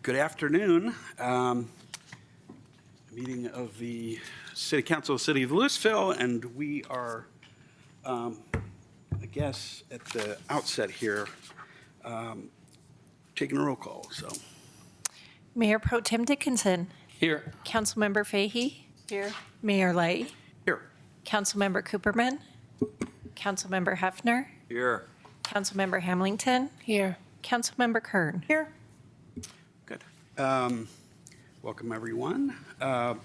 Good afternoon. Meeting of the City Council of the City of Louisville, and we are, I guess, at the outset here, taking a roll call. So, Mayor Pro Tem Dickinson. Here. Councilmember Fahey. Here. Mayor Lay. here. Councilmember Cooperman. Councilmember Hefner. Here. Councilmember Hamilton. Here. Councilmember Kern. Here. Good. Welcome, everyone. Why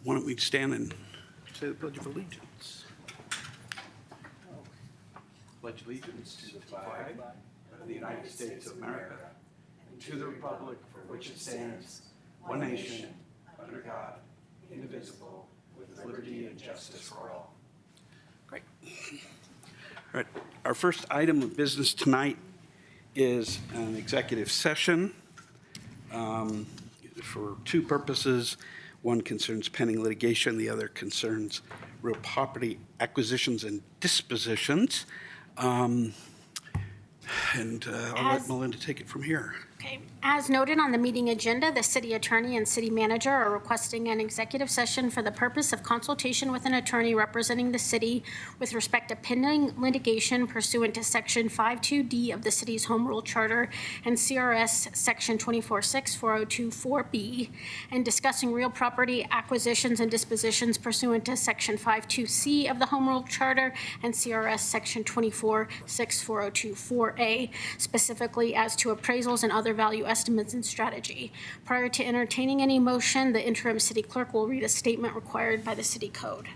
don't we stand and say the Pledge of Allegiance? Pledge allegiance to the flag of the United States of America and to the republic for which it stands, one nation, under God, indivisible, with liberty and justice for all. Great. All right. Our first item of business tonight is an executive session for two purposes. One concerns pending litigation, the other concerns real property acquisitions and dispositions. I'll let Melinda take it from here. Okay. As noted on the meeting agenda, the city attorney and city manager are requesting an executive session for the purpose of consultation with an attorney representing the city with respect to pending litigation pursuant to Section 52D of the city's Home Rule Charter and CRS Section 246402-4B, and discussing real property acquisitions and dispositions pursuant to Section 52C of the Home Rule Charter and CRS Section 246402-4A, specifically as to appraisals and other value estimates and strategy. Prior to entertaining any motion, the interim city clerk will read a statement required by the city code.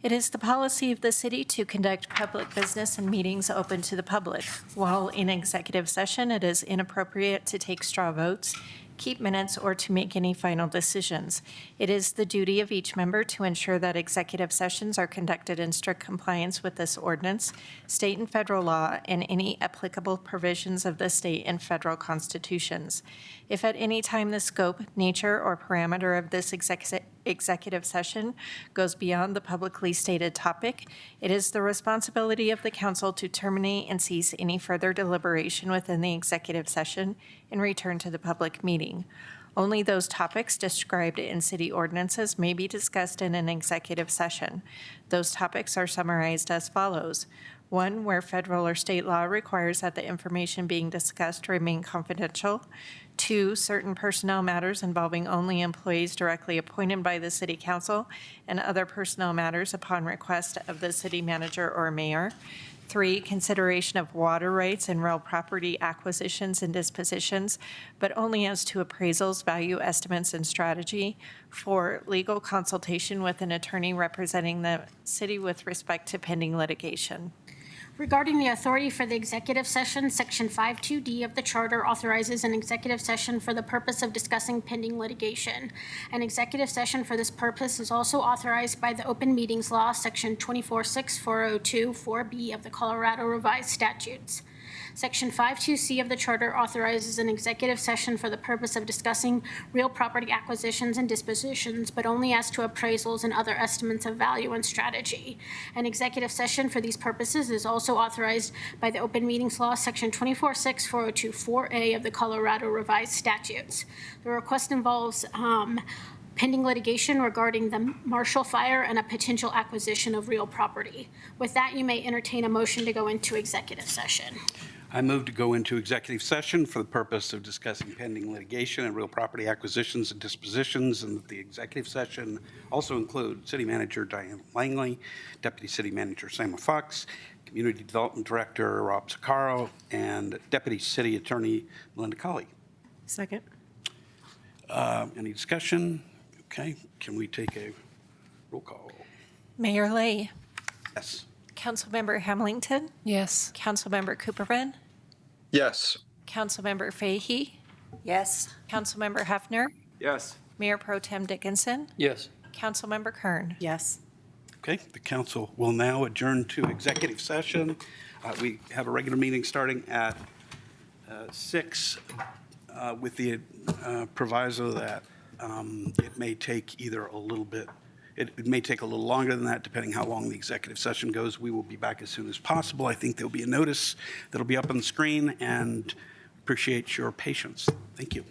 It is the policy of the city to conduct public business and meetings open to the public. While in executive session, it is inappropriate to take straw votes, keep minutes, or to make any final decisions. It is the duty of each member to ensure that executive sessions are conducted in strict compliance with this ordinance, state and federal law, and any applicable provisions of the state and federal constitutions. If at any time the scope, nature, or parameter of this executive session goes beyond the publicly stated topic, it is the responsibility of the council to terminate and cease any further deliberation within the executive session and return to the public meeting. Only those topics described in city ordinances may be discussed in an executive session. Those topics are summarized as follows. 1, where federal or state law requires that the information being discussed remain confidential. 2, certain personnel matters involving only employees directly appointed by the city council and other personnel matters upon request of the city manager or mayor. 3, consideration of water rights and real property acquisitions and dispositions, but only as to appraisals, value estimates, and strategy. 4, legal consultation with an attorney representing the city with respect to pending litigation. Regarding the authority for the executive session, Section 52D of the Charter authorizes an executive session for the purpose of discussing pending litigation. An executive session for this purpose is also authorized by the Open Meetings Law, Section 246402-4B of the Colorado Revised Statutes. Section 52C of the Charter authorizes an executive session for the purpose of discussing real property acquisitions and dispositions, but only as to appraisals and other estimates of value and strategy. An executive session for these purposes is also authorized by the Open Meetings Law, Section 246402-4A of the Colorado Revised Statutes. The request involves pending litigation regarding the Marshall Fire and a potential acquisition of real property. With that, you may entertain a motion to go into executive session. I move to go into executive session for the purpose of discussing pending litigation and real property acquisitions and dispositions, and the executive session also include City Manager Diane Langley, Deputy City Manager Sam Fox, Community Development Director Rob Zaccaro, and Deputy City Attorney Melinda Colley. Second. Any discussion? Okay, can we take a roll call? Mayor Lay. Yes. Councilmember Hamilton. Yes. Councilmember Cooperman. Yes. Councilmember Fahey. Yes. Councilmember Hefner. Yes. Mayor Pro Tem Dickinson. Yes. Councilmember Kern. Yes. Okay, the council will now adjourn to executive session. We have a regular meeting starting at 6 with the proviso that it may take either a little bit, it may take a little longer than that, depending how long the executive session goes. We will be back as soon as possible. I think there'll be a notice that'll be up on the screen, and appreciate your patience. Thank you.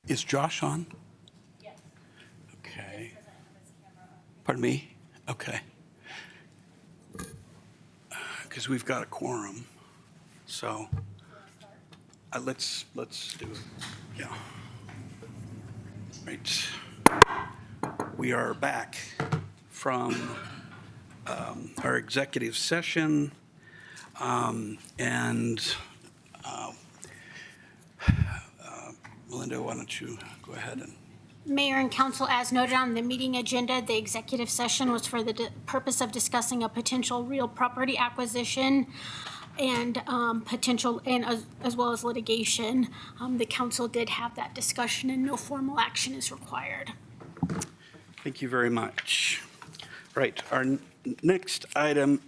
Is Josh on? Yes. Okay. Pardon me? Okay. Because we've got a quorum, so let's do it. Yeah. Right. We are back from our executive session, and Melinda, why don't you go ahead and. Mayor and council, as noted on the meeting agenda, the executive session was for the purpose of discussing a potential real property acquisition and potential, and as well as litigation. The council did have that discussion and no formal action is required. Thank you very much. Right, our next item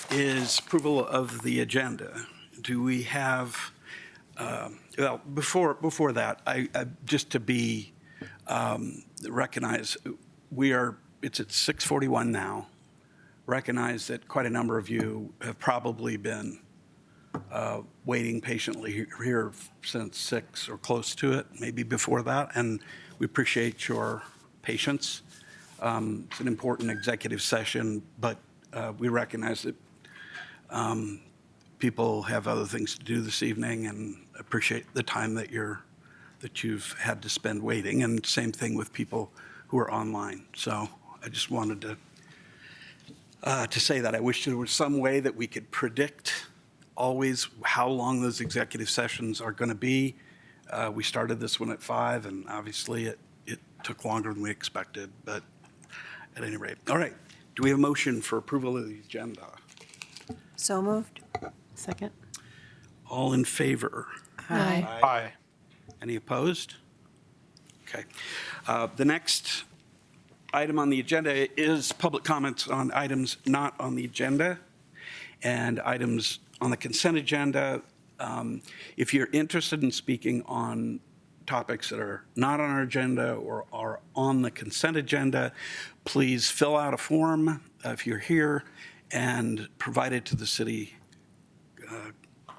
is approval of the agenda. Do we have, well, before that, I just to be recognize, it's at 6:41 now. Recognize that quite a number of you have probably been waiting patiently here since 6 or close to it, maybe before that, and we appreciate your patience. It's an important executive session, but we recognize that people have other things to do this evening, and appreciate the time that you've had to spend waiting, and same thing with people who are online. So I just wanted to say that I wish there was some way that we could predict always how long those executive sessions are going to be. We started this one at 5, and obviously it took longer than we expected, but at any rate. All right, do we have a motion for approval of the agenda? So moved. Second. All in favor? Aye. Aye. Any opposed? Okay. The next item on the agenda is public comments on items not on the agenda and items on the consent agenda. If you're interested in speaking on topics that are not on our agenda or are on the consent agenda, please fill out a form if you're here and provide it to the city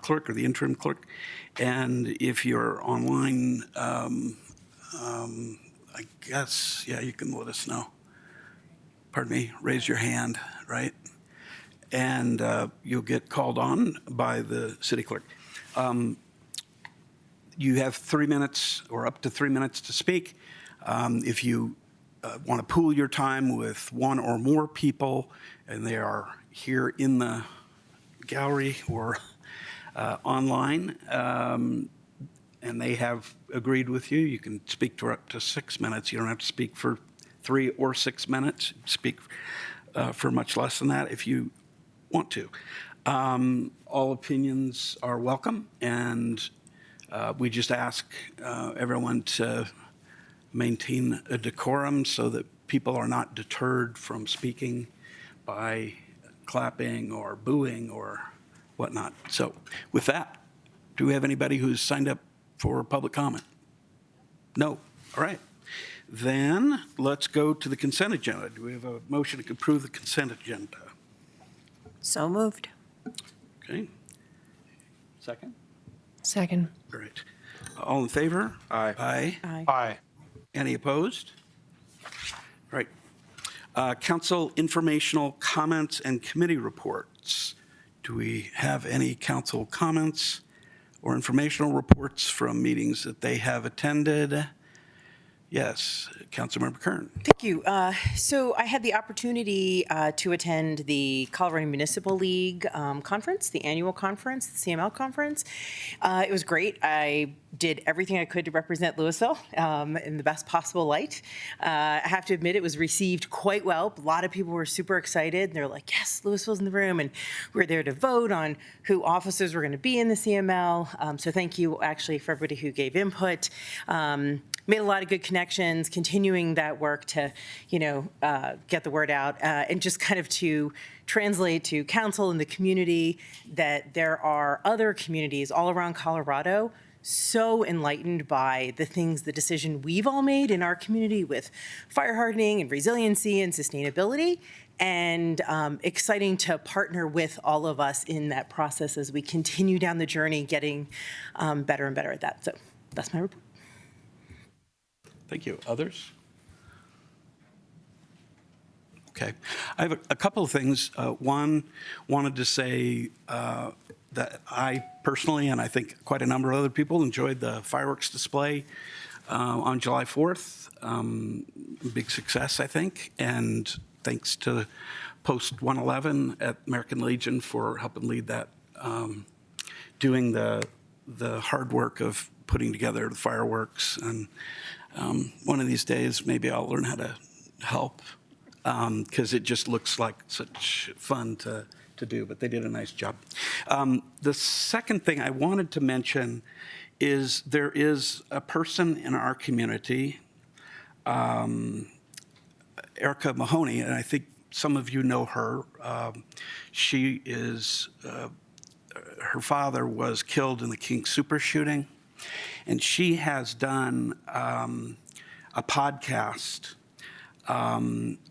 clerk or the interim clerk. And if you're online, I guess, yeah, you can let us know. Pardon me, raise your hand, right? And you'll get called on by the city clerk. You have 3 minutes or up to 3 minutes to speak. If you want to pool your time with one or more people, and they are here in the gallery or online, and they have agreed with you, you can speak for up to 6 minutes. You don't have to speak for 3 or 6 minutes. Speak for much less than that if you want to. All opinions are welcome, and we just ask everyone to maintain a decorum so that people are not deterred from speaking by clapping or booing or whatnot. So with that, do we have anybody who's signed up for public comment? No. All right. Then let's go to the consent agenda. Do we have a motion to approve the consent agenda? So moved. Okay. Second? Second. All right. All in favor? Aye. Aye. Aye. Aye. Any opposed? All right. Council informational comments and committee reports. Do we have any council comments or informational reports from meetings that they have attended? Yes, Councilmember Kern. Thank you. So I had the opportunity to attend the Colorado Municipal League conference, the annual conference, the CML conference. It was great. I did everything I could to represent Louisville in the best possible light. I have to admit, it was received quite well. A lot of people were super excited. They're like, yes, Louisville's in the room. And we're there to vote on who officers were going to be in the CML. So thank you, actually, for everybody who gave input. Made a lot of good connections, continuing that work to, get the word out and just kind of to translate to council and the community that there are other communities all around Colorado so enlightened by the decision we've all made in our community with fire hardening and resiliency and sustainability, and exciting to partner with all of us in that process as we continue down the journey, getting better and better at that. So that's my report. Thank you. Others? Okay. I have a couple of things. One, wanted to say that I personally, and I think quite a number of other people, enjoyed the fireworks display on July 4th. Big success, I think. And thanks to Post 111 at American Legion for helping lead that, doing the hard work of putting together the fireworks. And one of these days, maybe I'll learn how to help, because it just looks like such fun to do, but they did a nice job. The second thing I wanted to mention is there is a person in our community, Erica Mahoney, and I think some of you know her. She is, her father was killed in the King Super shooting, and she has done a podcast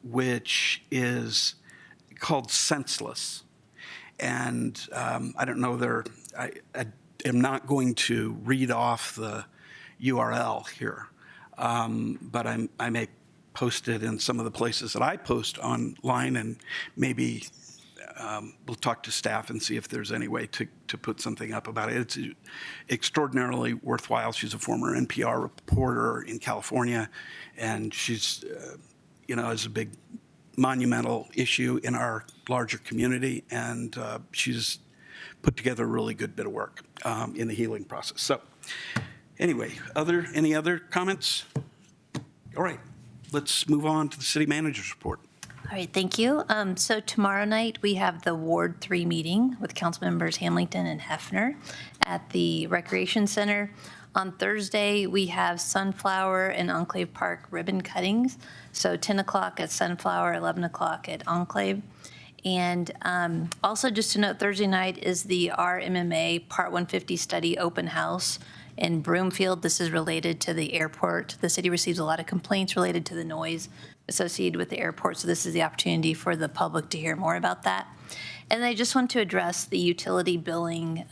which is called Senseless. And I don't know, I am not going to read off the URL here, but I may post it in some of the places that I post online, and maybe we'll talk to staff and see if there's any way to put something up about it. It's extraordinarily worthwhile. She's a former NPR reporter in California, and she's, is a big monumental issue in our larger community, and she's put together a really good bit of work in the healing process. So anyway, any other comments? All right, let's move on to the city manager's report. All right, thank you. So tomorrow night, we have the Ward 3 meeting with council members Hamilton and Hefner at the Recreation Center. On Thursday, we have Sunflower and Enclave Park ribbon cuttings. So 10 o'clock at Sunflower, 11 o'clock at Enclave. And also just to note, Thursday night is the RMMA Part 150 study open house in Broomfield. This is related to the airport. The city receives a lot of complaints related to the noise associated with the airport, so this is the opportunity for the public to hear more about that. And I just want to address the utility billing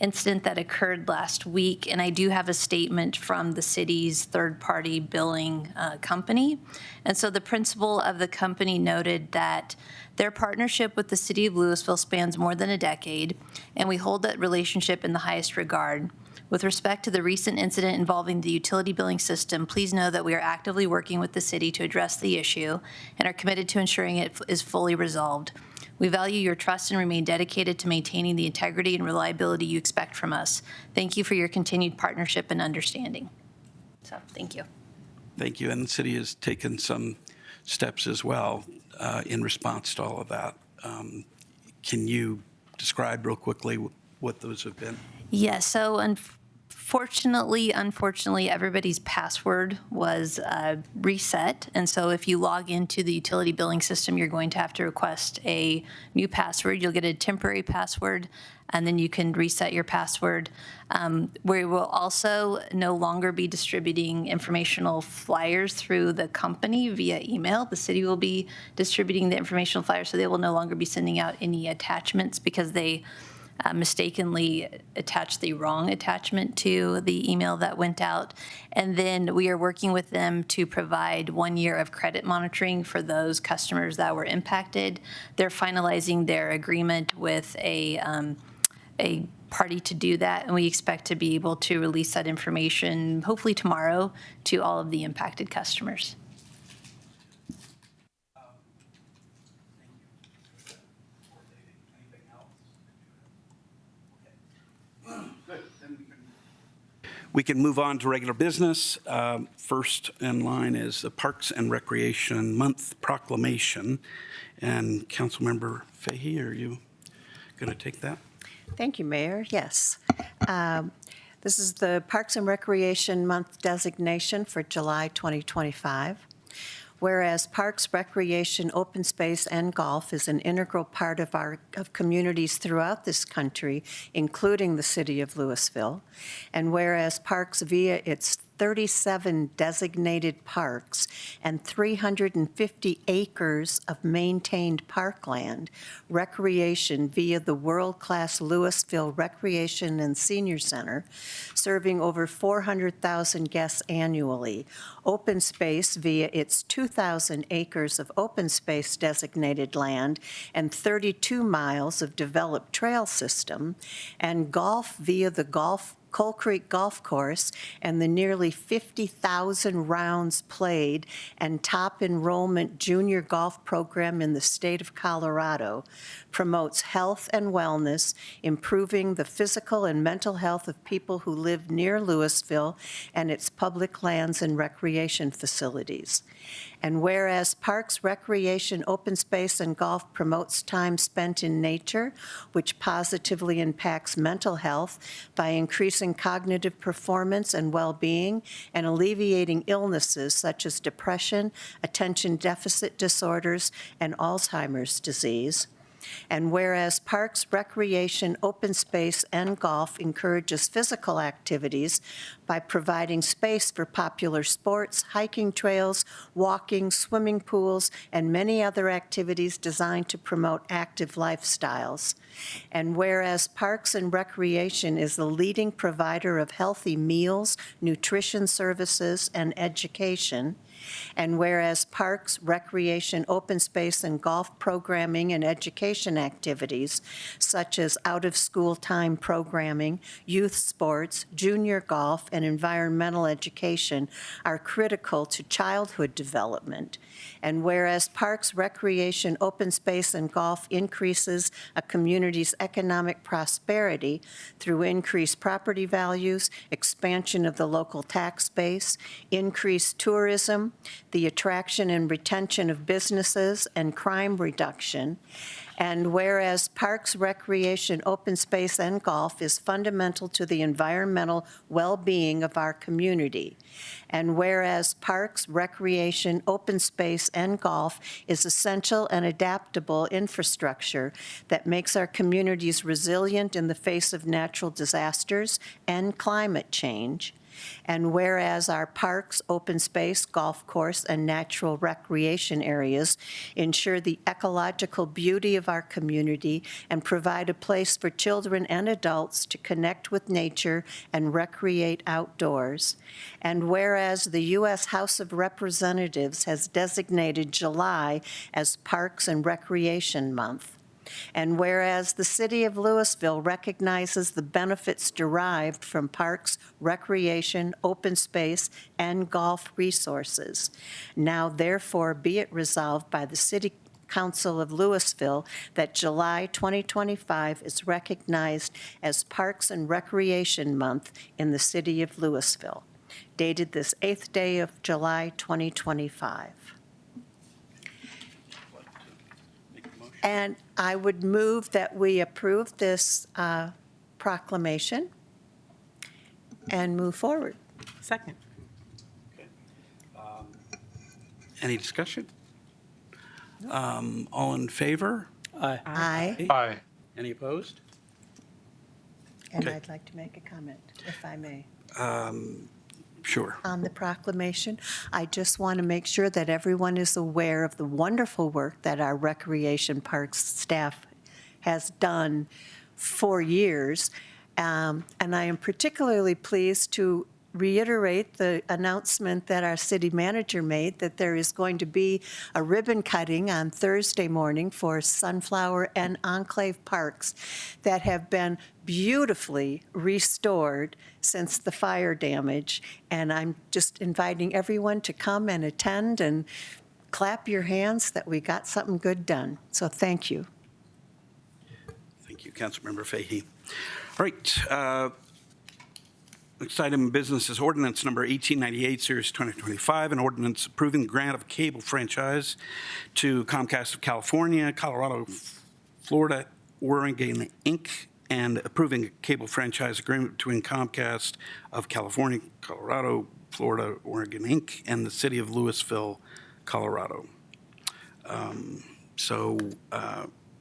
incident that occurred last week, and I do have a statement from the city's third-party billing company. And so the principal of the company noted that their partnership with the city of Louisville spans more than a decade, and we hold that relationship in the highest regard. With respect to the recent incident involving the utility billing system, please know that we are actively working with the city to address the issue and are committed to ensuring it is fully resolved. We value your trust and remain dedicated to maintaining the integrity and reliability you expect from us. Thank you for your continued partnership and understanding. So, thank you. Thank you. And the city has taken some steps as well in response to all of that. Can you describe real quickly what those have been? Yes. So, unfortunately, everybody's password was reset. And so if you log into the utility billing system, you're going to have to request a new password. You'll get a temporary password, and then you can reset your password. We will also no longer be distributing informational flyers through the company via email. The city will be distributing the informational flyers, so they will no longer be sending out any attachments because they mistakenly attached the wrong attachment to the email that went out. And then we are working with them to provide 1 year of credit monitoring for those customers that were impacted. They're finalizing their agreement with a party to do that, and we expect to be able to release that information hopefully tomorrow to all of the impacted customers. We can move on to regular business. First in line is the Parks and Recreation Month proclamation. And Councilmember Fahey, are you going to take that? Thank you, Mayor. Yes. This is the Parks and Recreation Month designation for July 2025. Whereas parks, recreation, open space, and golf is an integral part of communities throughout this country, including the city of Louisville. And whereas parks, via its 37 designated parks and 350 acres of maintained parkland, recreation via the world-class Louisville Recreation and Senior Center, serving over 400,000 guests annually. Open space via its 2,000 acres of open space designated land and 32 miles of developed trail system, and golf via the Coal Creek Golf Course and the nearly 50,000 rounds played and top enrollment junior golf program in the state of Colorado, promotes health and wellness, improving the physical and mental health of people who live near Louisville and its public lands and recreation facilities. And whereas Parks, Recreation, Open Space, and Golf promotes time spent in nature, which positively impacts mental health by increasing cognitive performance and well-being and alleviating illnesses such as depression, attention deficit disorders, and Alzheimer's disease. And whereas Parks, Recreation, Open Space, and Golf encourages physical activities by providing space for popular sports, hiking trails, walking, swimming pools, and many other activities designed to promote active lifestyles. And whereas Parks and Recreation is the leading provider of healthy meals, nutrition services, and education, and whereas Parks, Recreation, Open Space, and Golf programming and education activities, such as out-of-school time programming, youth sports, junior golf, and environmental education, are critical to childhood development. And whereas Parks, Recreation, Open Space, and Golf increases a community's economic prosperity through increased property values, expansion of the local tax base, increased tourism, the attraction and retention of businesses, and crime reduction. And whereas Parks, Recreation, Open Space, and Golf is fundamental to the environmental well-being of our community. And whereas Parks, Recreation, Open Space, and Golf is essential and adaptable infrastructure that makes our communities resilient in the face of natural disasters and climate change. And whereas our parks, open space, golf course, and natural recreation areas ensure the ecological beauty of our community and provide a place for children and adults to connect with nature and recreate outdoors. And whereas the U.S. House of Representatives has designated July as Parks and Recreation Month. And whereas the City of Louisville recognizes the benefits derived from parks, recreation, open space, and golf resources, now therefore be it resolved by the City Council of Louisville that July 2025 is recognized as Parks and Recreation Month in the City of Louisville, dated this 8th day of July 2025. And I would move that we approve this proclamation and move forward. Second. Any discussion? All in favor? Aye. Aye. Any opposed? And Okay. I'd like to make a comment, if I may. Sure. On the proclamation, I just want to make sure that everyone is aware of the wonderful work that our Recreation Parks staff has done for years. And I am particularly pleased to reiterate the announcement that our city manager made that there is going to be a ribbon cutting on Thursday morning for Sunflower and Enclave Parks that have been beautifully restored since the fire damage. And I'm just inviting everyone to come and attend and clap your hands that we got something good done. So thank you. Thank you, Councilmember Fahey. All right. Next item of business is ordinance number 1898, series 2025, an ordinance approving the grant of a cable franchise to Comcast of California, Colorado, Florida, Oregon, Inc., and approving a cable franchise agreement between Comcast of California, Colorado, Florida, Oregon, Inc., and the city of Louisville, Colorado.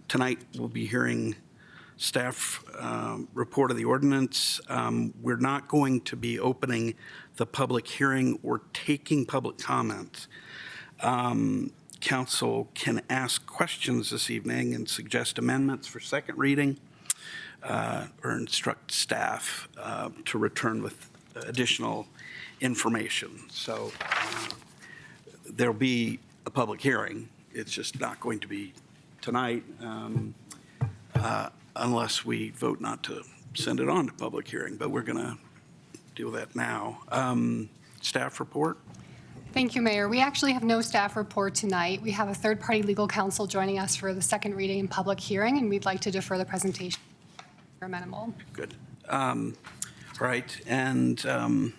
Tonight we'll be hearing staff report of the ordinance. We're not going to be opening the public hearing or taking public comment. Council can ask questions this evening and suggest amendments for second reading or instruct staff to return with additional information. So there'll be a public hearing. It's just not going to be tonight unless we vote not to send it on to public hearing, but we're going to deal with that now. Staff report? Thank you, Mayor. We actually have no staff report tonight. We have a third-party legal counsel joining us for the second reading and public hearing, and we'd like to defer the presentation if amenable. Good. Right. And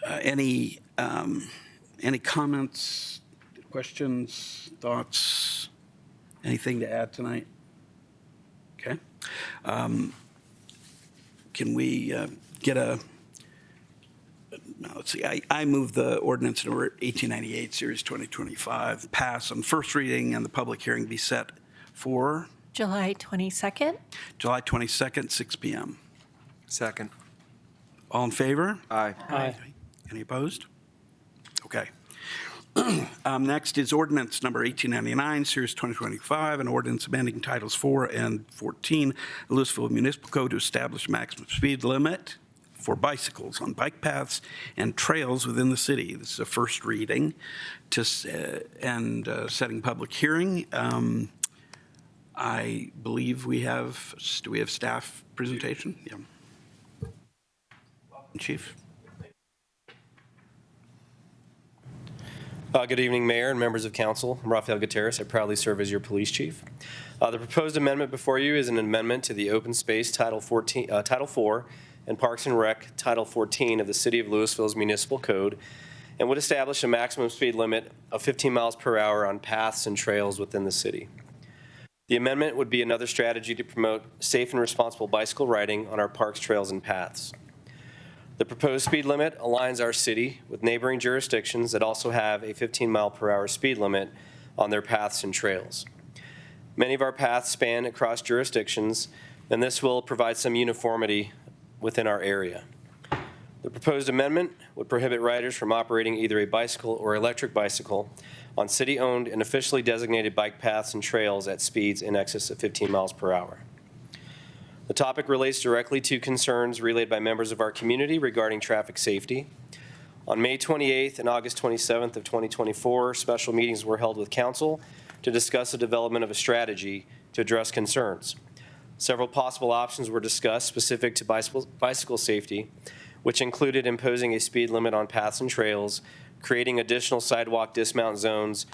any comments, questions, thoughts, anything to add tonight? Okay. Can we get a, let's see, I move the ordinance number 1898, series 2025, pass on first reading and the public hearing be set for July 22nd? July 22nd, 6 p.m. Second. All in favor? Aye. Aye. Any opposed? Okay. Next is ordinance number 1899, series 2025, an ordinance amending titles 4 and 14, the Louisville Municipal Code to establish maximum speed limit for bicycles on bike paths and trails within the city. This is a first reading and setting public hearing. I believe we have, do we have staff presentation? Yeah. Welcome, Chief. Good evening, Mayor and members of Council. I'm Rafael Gutierrez. I proudly serve as your police chief. The proposed amendment before you is an amendment to the Open Space Title 4 and Parks and Rec Title 14 of the City of Louisville's Municipal Code, and would establish a maximum speed limit of 15 miles per hour on paths and trails within the city. The amendment would be another strategy to promote safe and responsible bicycle riding on our parks, trails, and paths. The proposed speed limit aligns our city with neighboring jurisdictions that also have a 15-mile-per-hour speed limit on their paths and trails. Many of our paths span across jurisdictions, and this will provide some uniformity within our area. The proposed amendment would prohibit riders from operating either a bicycle or electric bicycle on city-owned and officially designated bike paths and trails at speeds in excess of 15 miles per hour. The topic relates directly to concerns relayed by members of our community regarding traffic safety. On May 28th and August 27th of 2024, special meetings were held with Council to discuss the development of a strategy to address concerns. Several possible options were discussed specific to bicycle safety, which included imposing a speed limit on paths and trails, creating additional sidewalk dismount zones,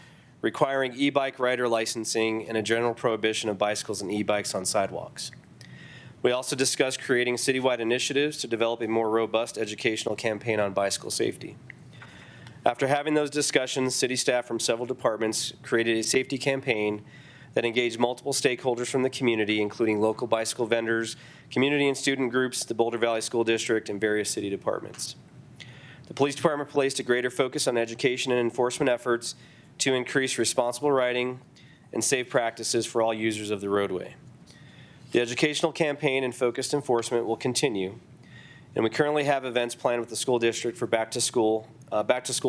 requiring e-bike rider licensing, and a general prohibition of bicycles and e-bikes on sidewalks. We also discussed creating citywide initiatives to develop a more robust educational campaign on bicycle safety. After having those discussions, city staff from several departments created a safety campaign that engaged multiple stakeholders from the community, including local bicycle vendors, community and student groups, the Boulder Valley School District, and various city departments. The police department placed a greater focus on education and enforcement efforts to increase responsible riding and safe practices for all users of the roadway. The educational campaign and focused enforcement will continue, and we currently have events planned with the school district for back to school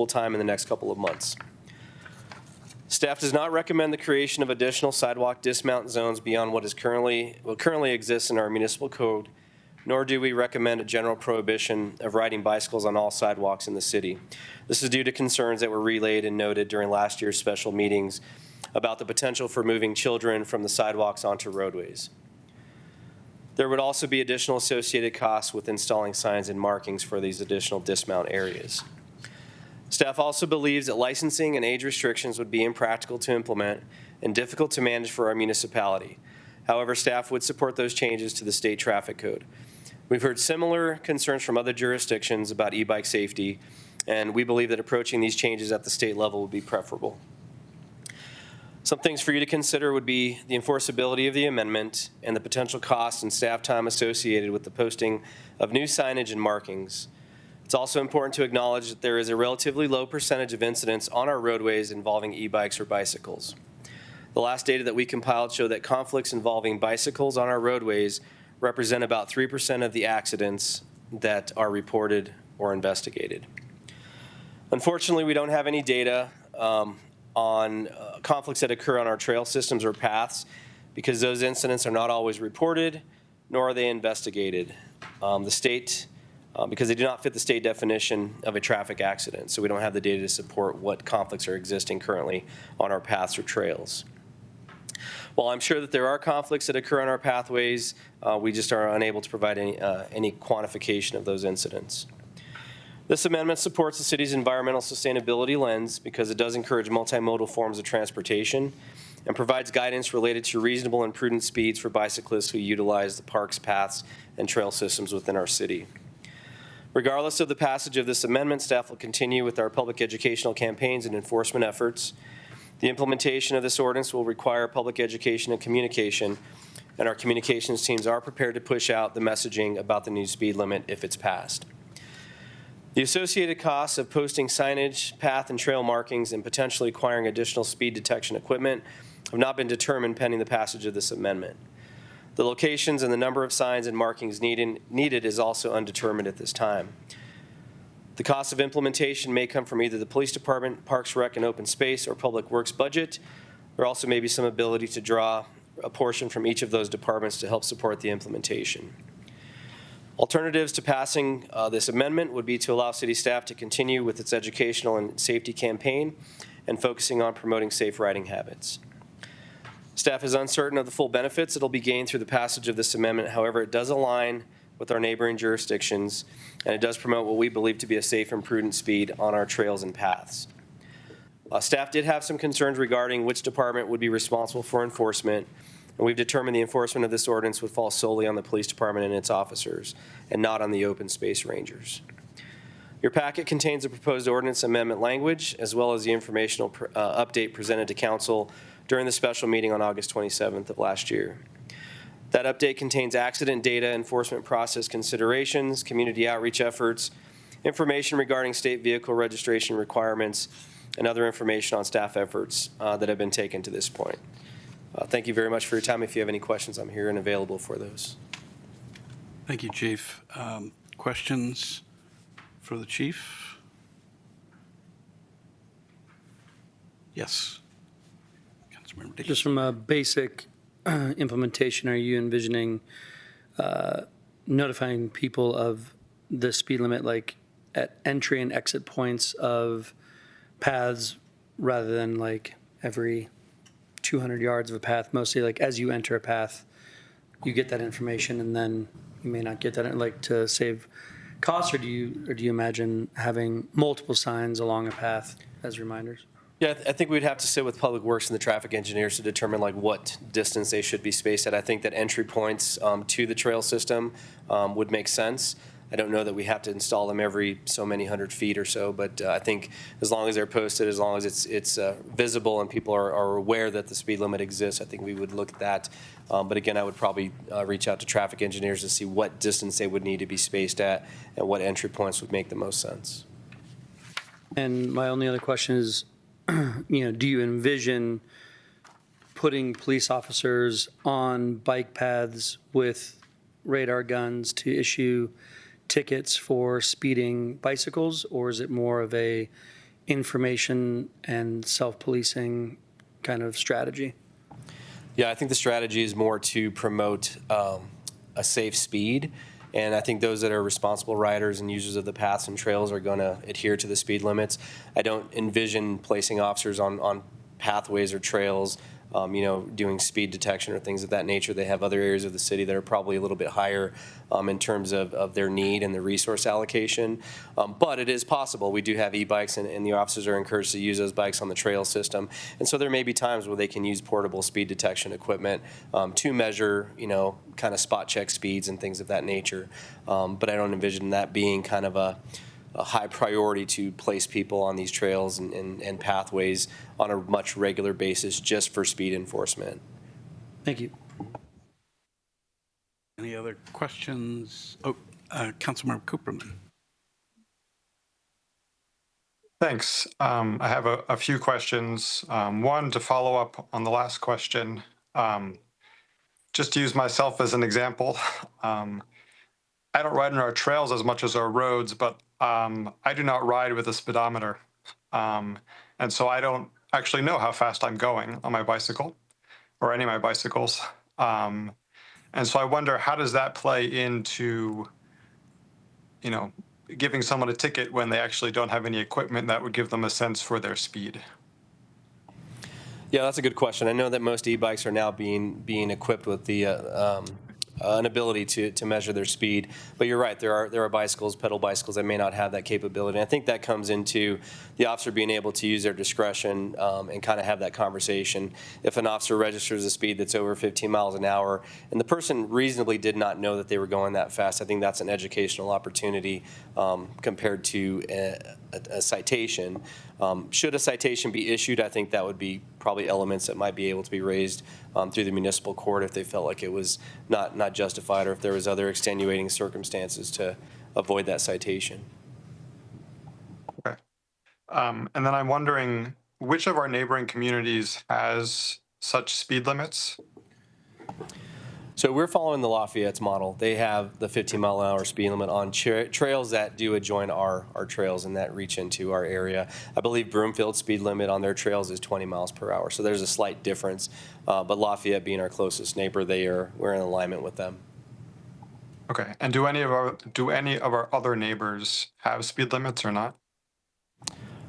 time in the next couple of months. Staff does not recommend the creation of additional sidewalk dismount zones beyond what currently exists in our municipal code, nor do we recommend a general prohibition of riding bicycles on all sidewalks in the city. This is due to concerns that were relayed and noted during last year's special meetings about the potential for moving children from the sidewalks onto roadways. There would also be additional associated costs with installing signs and markings for these additional dismount areas. Staff also believes that licensing and age restrictions would be impractical to implement and difficult to manage for our municipality. However, staff would support those changes to the state traffic code. We've heard similar concerns from other jurisdictions about e-bike safety, and we believe that approaching these changes at the state level would be preferable. Some things for you to consider would be the enforceability of the amendment and the potential cost and staff time associated with the posting of new signage and markings. It's also important to acknowledge that there is a relatively low percentage of incidents on our roadways involving e-bikes or bicycles. The last data that we compiled show that conflicts involving bicycles on our roadways represent about 3% of the accidents that are reported or investigated. Unfortunately, we don't have any data on conflicts that occur on our trail systems or paths because those incidents are not always reported, nor are they investigated. The state, because they do not fit the state definition of a traffic accident, so we don't have the data to support what conflicts are existing currently on our paths or trails. While I'm sure that there are conflicts that occur on our pathways, we just are unable to provide any quantification of those incidents. This amendment supports the city's environmental sustainability lens because it does encourage multimodal forms of transportation and provides guidance related to reasonable and prudent speeds for bicyclists who utilize the parks, paths, and trail systems within our city. Regardless of the passage of this amendment, staff will continue with our public educational campaigns and enforcement efforts. The implementation of this ordinance will require public education and communication, and our communications teams are prepared to push out the messaging about the new speed limit if it's passed. The associated costs of posting signage, path and trail markings, and potentially acquiring additional speed detection equipment have not been determined pending the passage of this amendment. The locations and the number of signs and markings needed is also undetermined at this time. The cost of implementation may come from either the police department, Parks, Rec, and Open Space, or Public Works budget. There also may be some ability to draw a portion from each of those departments to help support the implementation. Alternatives to passing this amendment would be to allow city staff to continue with its educational and safety campaign and focusing on promoting safe riding habits. Staff is uncertain of the full benefits that will be gained through the passage of this amendment. However, it does align with our neighboring jurisdictions, and it does promote what we believe to be a safe and prudent speed on our trails and paths. Staff did have some concerns regarding which department would be responsible for enforcement, and we've determined the enforcement of this ordinance would fall solely on the police department and its officers, and not on the open space rangers. Your packet contains the proposed ordinance amendment language, as well as the informational update presented to council during the special meeting on August 27th of last year. That update contains accident data, enforcement process considerations, community outreach efforts, information regarding state vehicle registration requirements, and other information on staff efforts that have been taken to this point. Thank you very much for your time. If you have any questions, I'm here and available for those. Thank you, Chief. Questions for the chief? Yes. Councilmember Dickey. Just from a basic implementation, are you envisioning notifying people of the speed limit, like at entry and exit points of paths, rather than like every 200 yards of a path? Mostly like as you enter a path, you get that information, and then you may not get that, like to save costs, or do you imagine having multiple signs along a path as reminders? Yeah, I think we'd have to sit with Public Works and the traffic engineers to determine like what distance they should be spaced at. I think that entry points to the trail system would make sense. I don't know that we have to install them every so many 100 feet or so, but I think as long as they're posted, as long as it's visible and people are aware that the speed limit exists, I think we would look at that. But again, I would probably reach out to traffic engineers to see what distance they would need to be spaced at and what entry points would make the most sense. And my only other question is, do you envision putting police officers on bike paths with radar guns to issue tickets for speeding bicycles, or is it more of a information and self-policing kind of strategy? Yeah, I think the strategy is more to promote a safe speed. And I think those that are responsible riders and users of the paths and trails are going to adhere to the speed limits. I don't envision placing officers on pathways or trails, doing speed detection or things of that nature. They have other areas of the city that are probably a little bit higher in terms of their need and the resource allocation. But it is possible. We do have e-bikes, and the officers are encouraged to use those bikes on the trail system. And so there may be times where they can use portable speed detection equipment to measure, kind of spot check speeds and things of that nature. But I don't envision that being kind of a high priority to place people on these trails and pathways on a much regular basis just for speed enforcement. Thank you. Any other questions? Oh, Councilmember Cooperman. Thanks. I have a few questions. One, to follow up on the last question, just to use myself as an example, I don't ride on our trails as much as our roads, but I do not ride with a speedometer. And so I don't actually know how fast I'm going on my bicycle or any of my bicycles. And so I wonder, how does that play into, giving someone a ticket when they actually don't have any equipment that would give them a sense for their speed? Yeah, that's a good question. I know that most e-bikes are now being equipped with the an ability to measure their speed. But you're right, there are bicycles, pedal bicycles that may not have that capability. And I think that comes into the officer being able to use their discretion and kind of have that conversation. If an officer registers a speed that's over 15 miles an hour and the person reasonably did not know that they were going that fast, I think that's an educational opportunity compared to a citation. Should a citation be issued, I think that would be probably elements that might be able to be raised through the municipal court if they felt like it was not justified, or if there was other extenuating circumstances to avoid that citation. Okay. And then I'm wondering, which of our neighboring communities has such speed limits? So we're following the Lafayette's model. They have the 15-mile-an-hour speed limit on trails that do adjoin our trails and that reach into our area. I believe Broomfield's speed limit on their trails is 20 miles per hour. So there's a slight difference. But Lafayette being our closest neighbor, we're in alignment with them. Okay. And do any of our other neighbors have speed limits or not?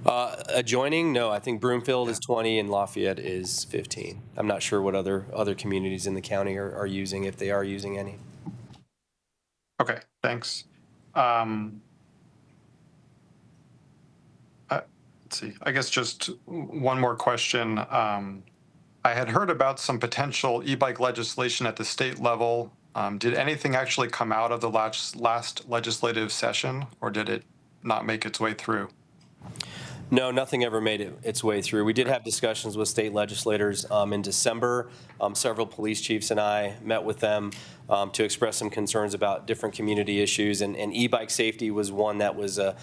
Adjoining, no. I think Broomfield is 20 and Lafayette is 15. I'm not sure what other communities in the county are using, if they are using any. Okay, thanks. Let's see. I guess just one more question. I had heard about some potential e-bike legislation at the state level. Did anything actually come out of the last legislative session, or did it not make its way through? No, nothing ever made its way through. We did have discussions with state legislators in December. Several police chiefs and I met with them to express some concerns about different community issues, and e-bike safety was one that was a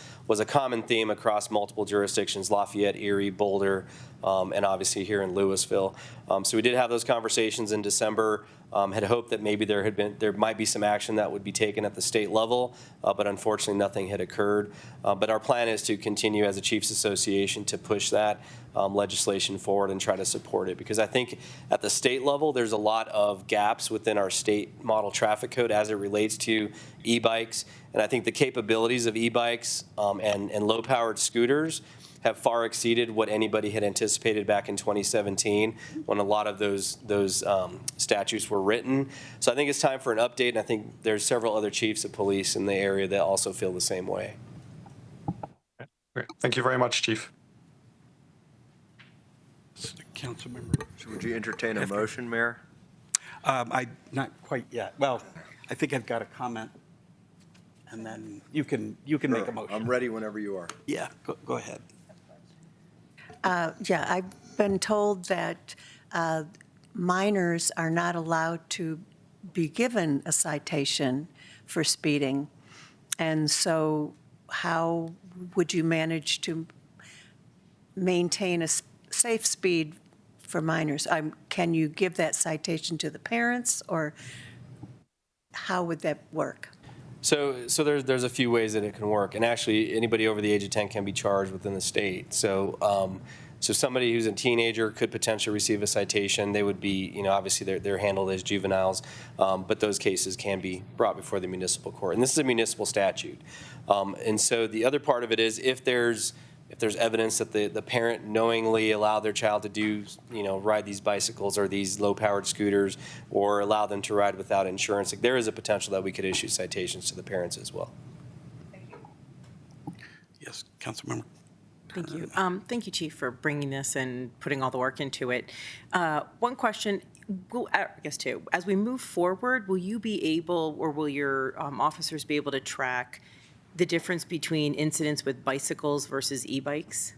common theme across multiple jurisdictions: Lafayette, Erie, Boulder, and obviously here in Louisville. So we did have those conversations in December. Had hoped that maybe there might be some action that would be taken at the state level, but unfortunately nothing had occurred. But our plan is to continue as a Chiefs Association to push that legislation forward and try to support it, because I think at the state level there's a lot of gaps within our state model traffic code as it relates to e-bikes, and I think the capabilities of e-bikes and low-powered scooters have far exceeded what anybody had anticipated back in 2017 when a lot of those statutes were written. So I think it's time for an update, and I think there's several other chiefs of police in the area that also feel the same way. Great. Thank you very much, Chief. Council member. So would you entertain a motion, Mayor? Not quite yet. Well, I think I've got a comment, and then you can make a motion. I'm ready whenever you are. Yeah, go ahead. Yeah, I've been told that minors are not allowed to be given a citation for speeding. And so how would you manage to maintain a safe speed for minors? Can you give that citation to the parents, or how would that work? So there's a few ways that it can work, and actually anybody over the age of 10 can be charged within the state. So somebody who's a teenager could potentially receive a citation. They would be, obviously they're handled as juveniles, but those cases can be brought before the municipal court, and this is a municipal statute. And so the other part of it is if there's evidence that the parent knowingly allowed their child to do, ride these bicycles or these low-powered scooters, or allow them to ride without insurance, there is a potential that we could issue citations to the parents as well. Yes, Councilmember. Thank you. Thank you, Chief, for bringing this and putting all the work into it. One question, I guess two. As we move forward, will you be able, or will your officers be able to track the difference between incidents with bicycles versus e-bikes?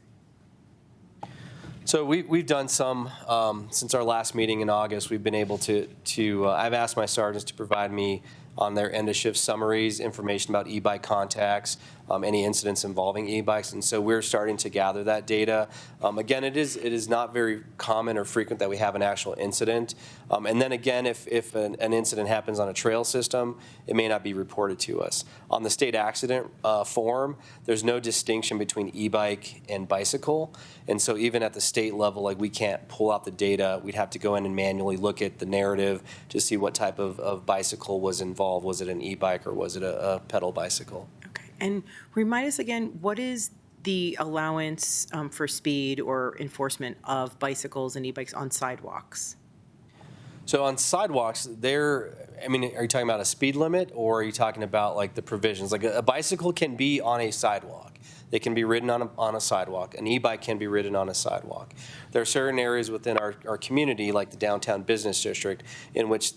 So we've done some, since our last meeting in August, we've been able to I've asked my sergeants to provide me on their end-of-shift summaries, information about e-bike contacts, any incidents involving e-bikes, and so we're starting to gather that data. Again, it is not very common or frequent that we have an actual incident. And then again, if an incident happens on a trail system, it may not be reported to us. On the state accident form, there's no distinction between e-bike and bicycle, and so even at the state level, like we can't pull out the data. We'd have to go in and manually look at the narrative to see what type of bicycle was involved. Was it an e-bike or was it a pedal bicycle? Okay. And remind us again, what is the allowance for speed or enforcement of bicycles and e-bikes on sidewalks? So on sidewalks, are you talking about a speed limit or are you talking about like the provisions? Like a bicycle can be on a sidewalk. They can be ridden on a sidewalk. An e-bike can be ridden on a sidewalk. There are certain areas within our community, like the downtown business district, in which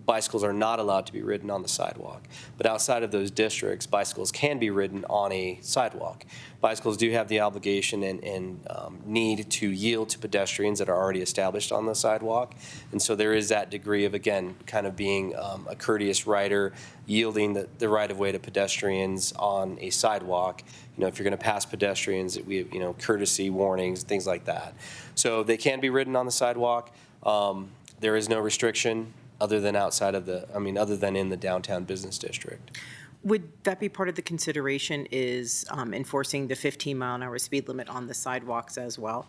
bicycles are not allowed to be ridden on the sidewalk. But outside of those districts, bicycles can be ridden on a sidewalk. Bicycles do have the obligation and need to yield to pedestrians that are already established on the sidewalk. And so there is that degree of, again, kind of being a courteous rider, yielding the right-of-way to pedestrians on a sidewalk. You know, if you're going to pass pedestrians, we have, courtesy warnings, things like that. So they can be ridden on the sidewalk. There is no restriction other than other than in the downtown business district. Would that be part of the consideration is enforcing the 15-mile-an-hour speed limit on the sidewalks as well?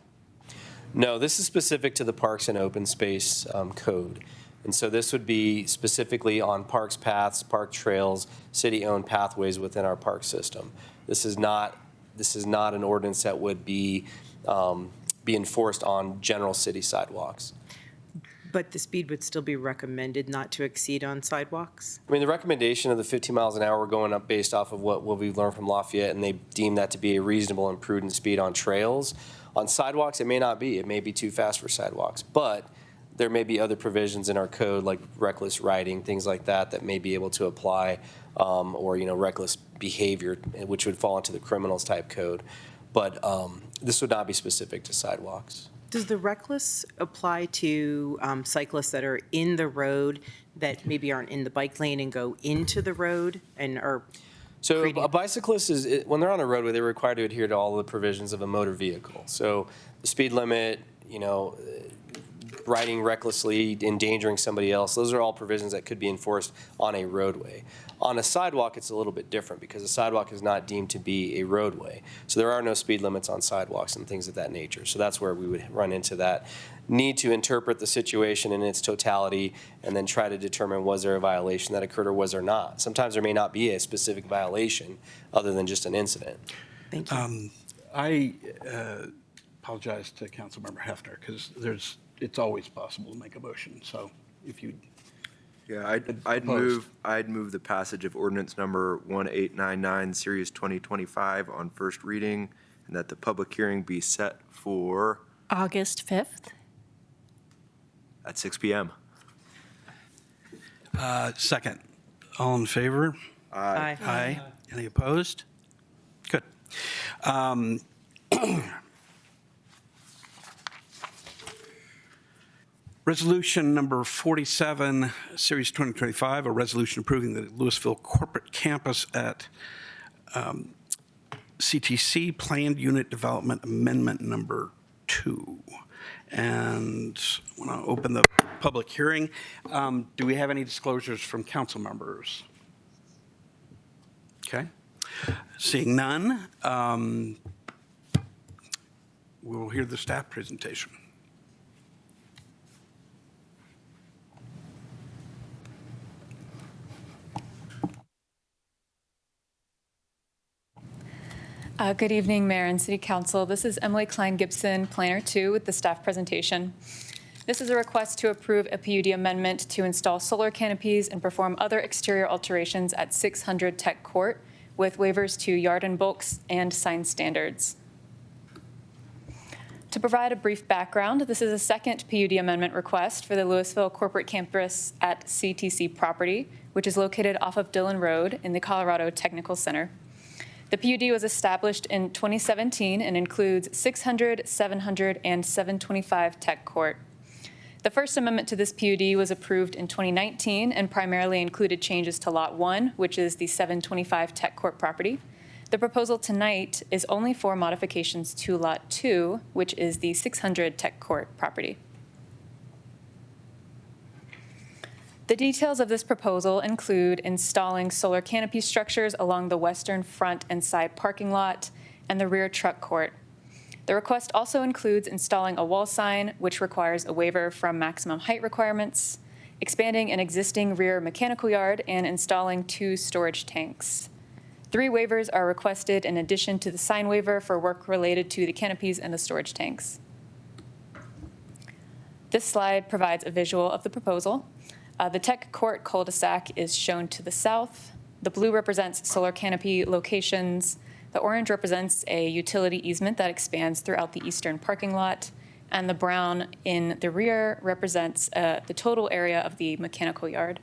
No, this is specific to the Parks and Open Space Code. And so this would be specifically on parks paths, park trails, city-owned pathways within our park system. This is not an ordinance that would be enforced on general city sidewalks. But the speed would still be recommended not to exceed on sidewalks? I mean, the recommendation of the 50 miles an hour, we're going up based off of what we've learned from Lafayette, and they deem that to be a reasonable and prudent speed on trails. On sidewalks, it may not be. It may be too fast for sidewalks. But there may be other provisions in our code, like reckless riding, things like that, that may be able to apply, or, reckless behavior, which would fall into the criminals type code. But this would not be specific to sidewalks. Does the reckless apply to cyclists that are in the road that maybe aren't in the bike lane and go into the road and are So creating- a bicyclist when they're on a roadway, they're required to adhere to all the provisions of a motor vehicle. So the speed limit, riding recklessly, endangering somebody else, those are all provisions that could be enforced on a roadway. On a sidewalk, it's a little bit different because a sidewalk is not deemed to be a roadway. So there are no speed limits on sidewalks and things of that nature. So that's where we would run into that need to interpret the situation in its totality and then try to determine was there a violation that occurred or was there not. Sometimes there may not be a specific violation other than just an incident. Thank you. I apologize to Councilmember Hefner because it's always possible to make a motion. So if you Yeah, I'd move the passage of ordinance number 1899, series 2025 on first reading, and that the public hearing be set for August 5th. at 6 p.m. second, all in favor? Aye. Aye. Any opposed? Good. Resolution number 47, Series 2025, a resolution approving the Louisville corporate campus at CTC Planned Unit Development Amendment number 2. And I want to open the public hearing. Do we have any disclosures from council members? Okay. Seeing none, we will hear the staff presentation. Good evening, Mayor and City Council. This is Emily Klein-Gibson, Planner 2, with the staff presentation. This is a request to approve a PUD amendment to install solar canopies and perform other exterior alterations at 600 Tech Court with waivers to yard and bulks and sign standards. To provide a brief background, this is a second PUD amendment request for the Louisville corporate campus at CTC property, which is located off of Dillon Road in the Colorado Technical Center. The PUD was established in 2017 and includes 600, 700, and 725 Tech Court. The first amendment to this PUD was approved in 2019 and primarily included changes to Lot 1, which is the 725 Tech Court property. The proposal tonight is only for modifications to Lot 2, which is the 600 Tech Court property. The details of this proposal include installing solar canopy structures along the western front and side parking lot and the rear truck court. The request also includes installing a wall sign, which requires a waiver from maximum height requirements, expanding an existing rear mechanical yard, and installing 2 storage tanks. 3 waivers are requested in addition to the sign waiver for work related to the canopies and the storage tanks. This slide provides a visual of the proposal. The Tech Court cul-de-sac is shown to the south. The blue represents solar canopy locations. The orange represents a utility easement that expands throughout the eastern parking lot, and the brown in the rear represents the total area of the mechanical yard.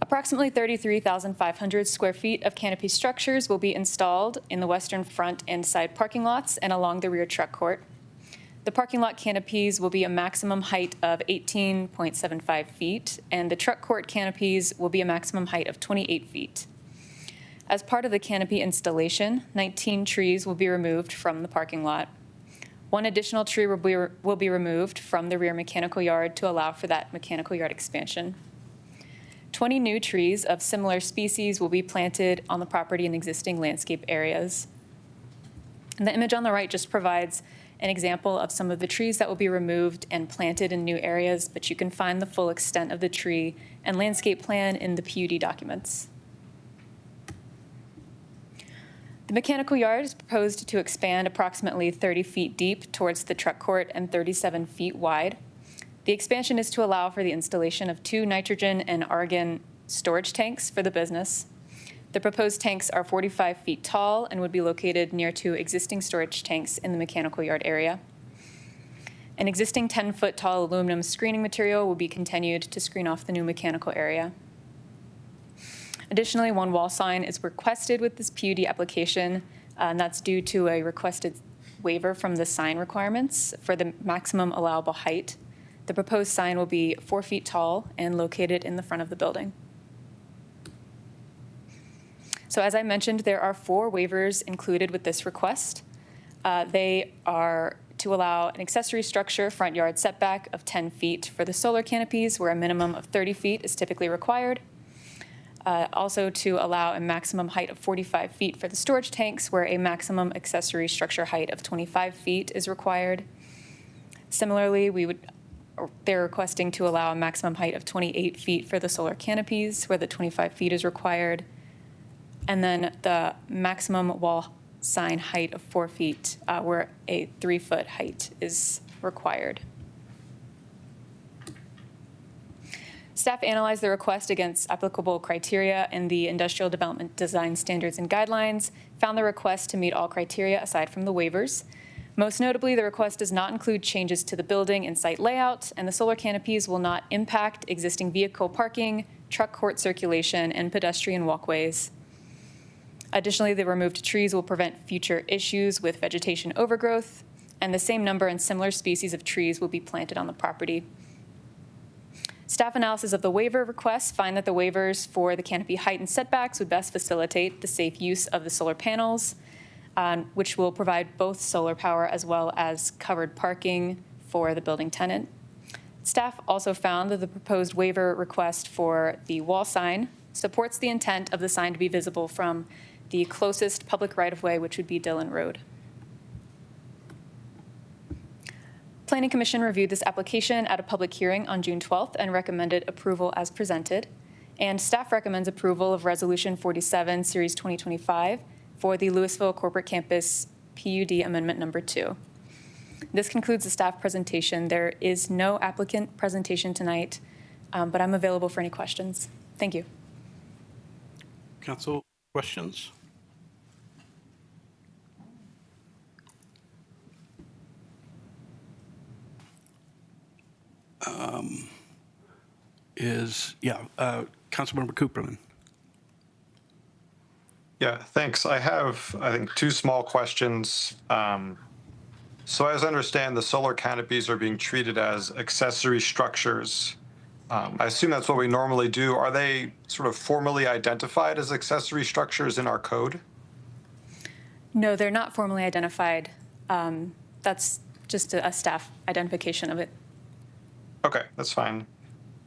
Approximately 33,500 square feet of canopy structures will be installed in the western front and side parking lots and along the rear truck court. The parking lot canopies will be a maximum height of 18.75 feet, and the truck court canopies will be a maximum height of 28 feet. As part of the canopy installation, 19 trees will be removed from the parking lot. 1 additional tree will be removed from the rear mechanical yard to allow for that mechanical yard expansion. 20 new trees of similar species will be planted on the property in existing landscape areas. And the image on the right just provides an example of some of the trees that will be removed and planted in new areas, but you can find the full extent of the tree and landscape plan in the PUD documents. The mechanical yard is proposed to expand approximately 30 feet deep towards the truck court and 37 feet wide. The expansion is to allow for the installation of 2 nitrogen and argon storage tanks for the business. The proposed tanks are 45 feet tall and would be located near 2 existing storage tanks in the mechanical yard area. An existing 10-foot tall aluminum screening material will be continued to screen off the new mechanical area. Additionally, 1 wall sign is requested with this PUD application, and that's due to a requested waiver from the sign requirements for the maximum allowable height. The proposed sign will be 4 feet tall and located in the front of the building. So as I mentioned, there are 4 waivers included with this request. They are to allow an accessory structure front yard setback of 10 feet for the solar canopies, where a minimum of 30 feet is typically required. Also to allow a maximum height of 45 feet for the storage tanks, where a maximum accessory structure height of 25 feet is required. Similarly, they're requesting to allow a maximum height of 28 feet for the solar canopies, where the 25 feet is required. And then the maximum wall sign height of 4 feet, where a 3-foot height is required. Staff analyzed the request against applicable criteria in the Industrial Development Design Standards and Guidelines, found the request to meet all criteria aside from the waivers. Most notably, the request does not include changes to the building and site layout, and the solar canopies will not impact existing vehicle parking, truck court circulation, and pedestrian walkways. Additionally, the removed trees will prevent future issues with vegetation overgrowth, and the same number and similar species of trees will be planted on the property. Staff analysis of the waiver requests find that the waivers for the canopy height and setbacks would best facilitate the safe use of the solar panels, which will provide both solar power as well as covered parking for the building tenant. Staff also found that the proposed waiver request for the wall sign supports the intent of the sign to be visible from the closest public right-of-way, which would be Dillon Road. Planning Commission reviewed this application at a public hearing on June 12th and recommended approval as presented. And staff recommends approval of Resolution 47, Series 2025, for the Louisville Corporate Campus PUD Amendment Number 2. This concludes the staff presentation. There is no applicant presentation tonight, but I'm available for any questions. Thank you. Council, questions? Councilmember Cooperman. Yeah, thanks. I have, I think, 2 small questions. So as I understand, the solar canopies are being treated as accessory structures. I assume that's what we normally do. Are they sort of formally identified as accessory structures in our code? No, they're not formally identified. That's just a staff identification of it. Okay, that's fine.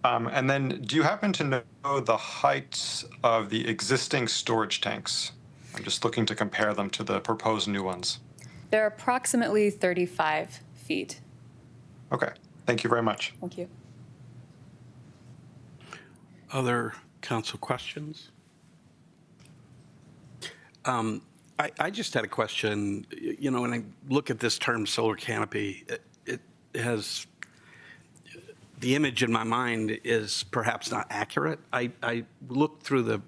And then do you happen to know the heights of the existing storage tanks? I'm just looking to compare them to the proposed new ones. They're approximately 35 feet. Okay, thank you very much. Thank you. Other council questions? I just had a question. You know, when I look at this term solar canopy, it has, the image in my mind is perhaps not accurate. I looked through the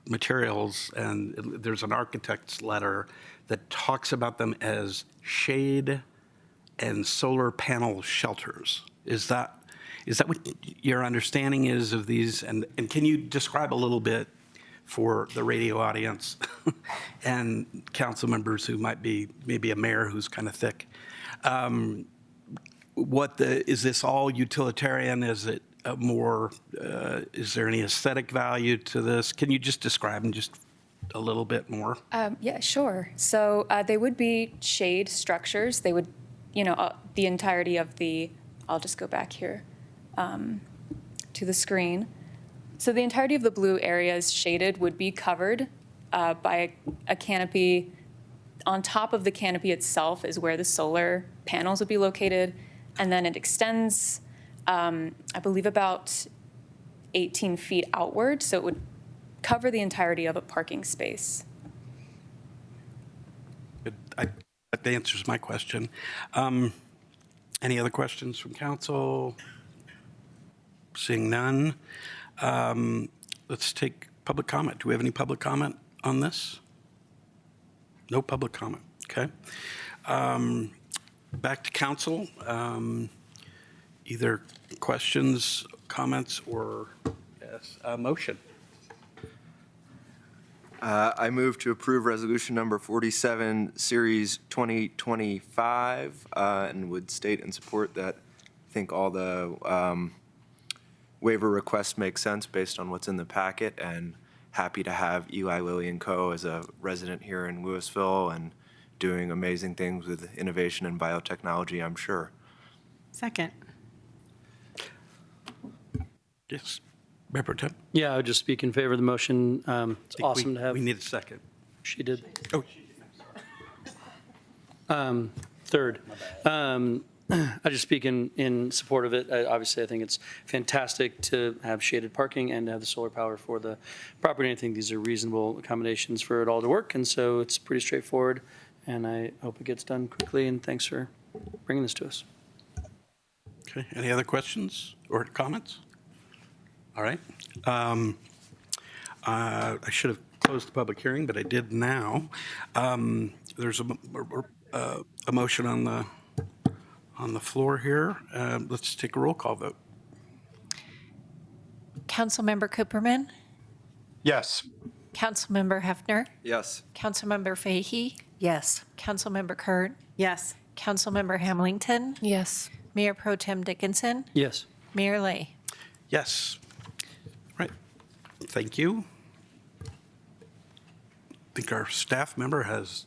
materials and there's an architect's letter that talks about them as shade and solar panel shelters. Is that what your understanding is of these? And can you describe a little bit for the radio audience and council members who might be maybe a mayor who's kind of thick? Is this all utilitarian? Is it more, is there any aesthetic value to this? Can you just describe them just a little bit more? Yeah, sure. So they would be shade structures. They would, the entirety of I'll just go back here to the screen. So the entirety of the blue areas shaded would be covered by a canopy. On top of the canopy itself is where the solar panels would be located. And then it extends, I believe, about 18 feet outward. So it would cover the entirety of a parking space. That answers my question. Any other questions from council? Seeing none. Let's take public comment. Do we have any public comment on this? No public comment. Okay. Back to council. Either questions, comments, or yes, motion. I move to approve resolution number 47, series 2025, and would state and support that I think all the waiver requests make sense based on what's in the packet, and happy to have Eli Lilly & Co. as a resident here in Louisville and doing amazing things with innovation and biotechnology, I'm sure. Second. Yes. Mayor Pro Tem? Yeah, I would just speak in favor of the motion. It's awesome to have. We need a second. She did. Oh, Third. I just speak in support of it. Obviously, I think it's fantastic to have shaded parking and to have the solar power for the property. I think these are reasonable accommodations for it all to work, and so it's pretty straightforward, and I hope it gets done quickly, and thanks for bringing this to us. okay. Any other questions or comments? All right. I should have closed the public hearing, but I did now. There's a motion on the floor here. Let's take a roll call vote. Councilmember Cooperman, Yes. Councilmember Hefner, Yes. Councilmember Fahey, Yes. Councilmember Kurt, Yes. Councilmember Hamilton, Yes. Mayor Pro Tem Dickinson, Yes. Mayor Lay. Yes. Right. Thank you. I think our staff member has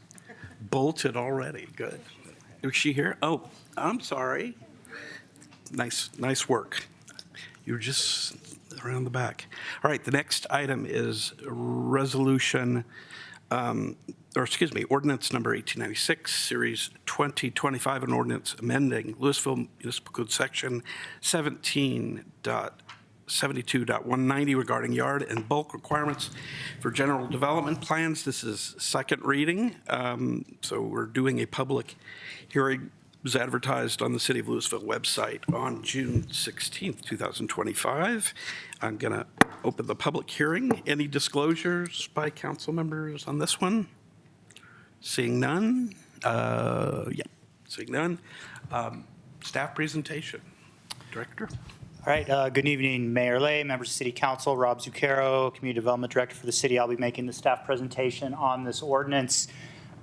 bolted already. Good. Is she here? Oh, I'm sorry. Nice work. You're just around the back. All right, the next item is resolution, ordinance number 1896, series 2025, an ordinance amending Louisville Municipal Code section 17.72.190 regarding yard and bulk requirements for general development plans. This is second reading, so we're doing a public hearing. It was advertised on the City of Louisville website on June 16th, 2025. I'm going to open the public hearing. Any disclosures by council members on this one? Seeing none? Seeing none. Staff presentation. Director? All right, good evening, Mayor Lay, members of City Council, Rob Zucchero, Community Development Director for the city. I'll be making the staff presentation on this ordinance.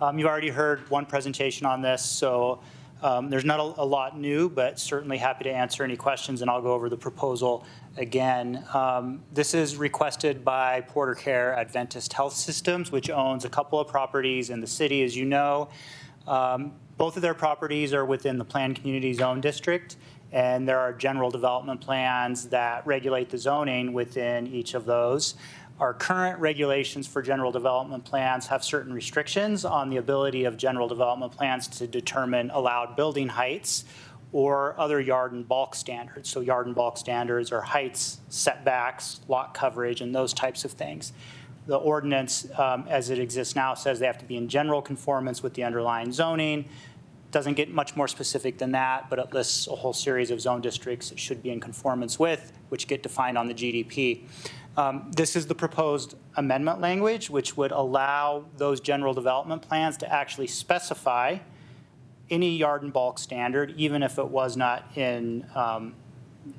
You've already heard one presentation on this, so there's not a lot new, but certainly happy to answer any questions, and I'll go over the proposal again. This is requested by Porter Care Adventist Health Systems, which owns a couple of properties in the city, as you know. Both of their properties are within the Planned Community Zone District, and there are general development plans that regulate the zoning within each of those. Our current regulations for general development plans have certain restrictions on the ability of general development plans to determine allowed building heights or other yard and bulk standards. So yard and bulk standards are heights, setbacks, lot coverage, and those types of things. The ordinance, as it exists now, says they have to be in general conformance with the underlying zoning. Doesn't get much more specific than that, but it lists a whole series of zone districts it should be in conformance with, which get defined on the GDP. This is the proposed amendment language, which would allow those general development plans to actually specify any yard and bulk standard, even if it was not in,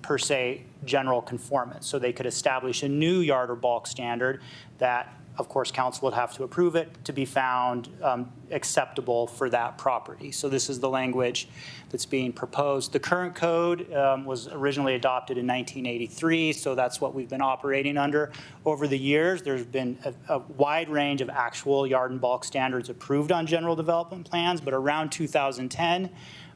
per se, general conformance. So they could establish a new yard or bulk standard that, of course, council would have to approve it to be found acceptable for that property. So this is the language that's being proposed. The current code was originally adopted in 1983, so that's what we've been operating under. Over the years, there's been a wide range of actual yard and bulk standards approved on general development plans, but around 2010,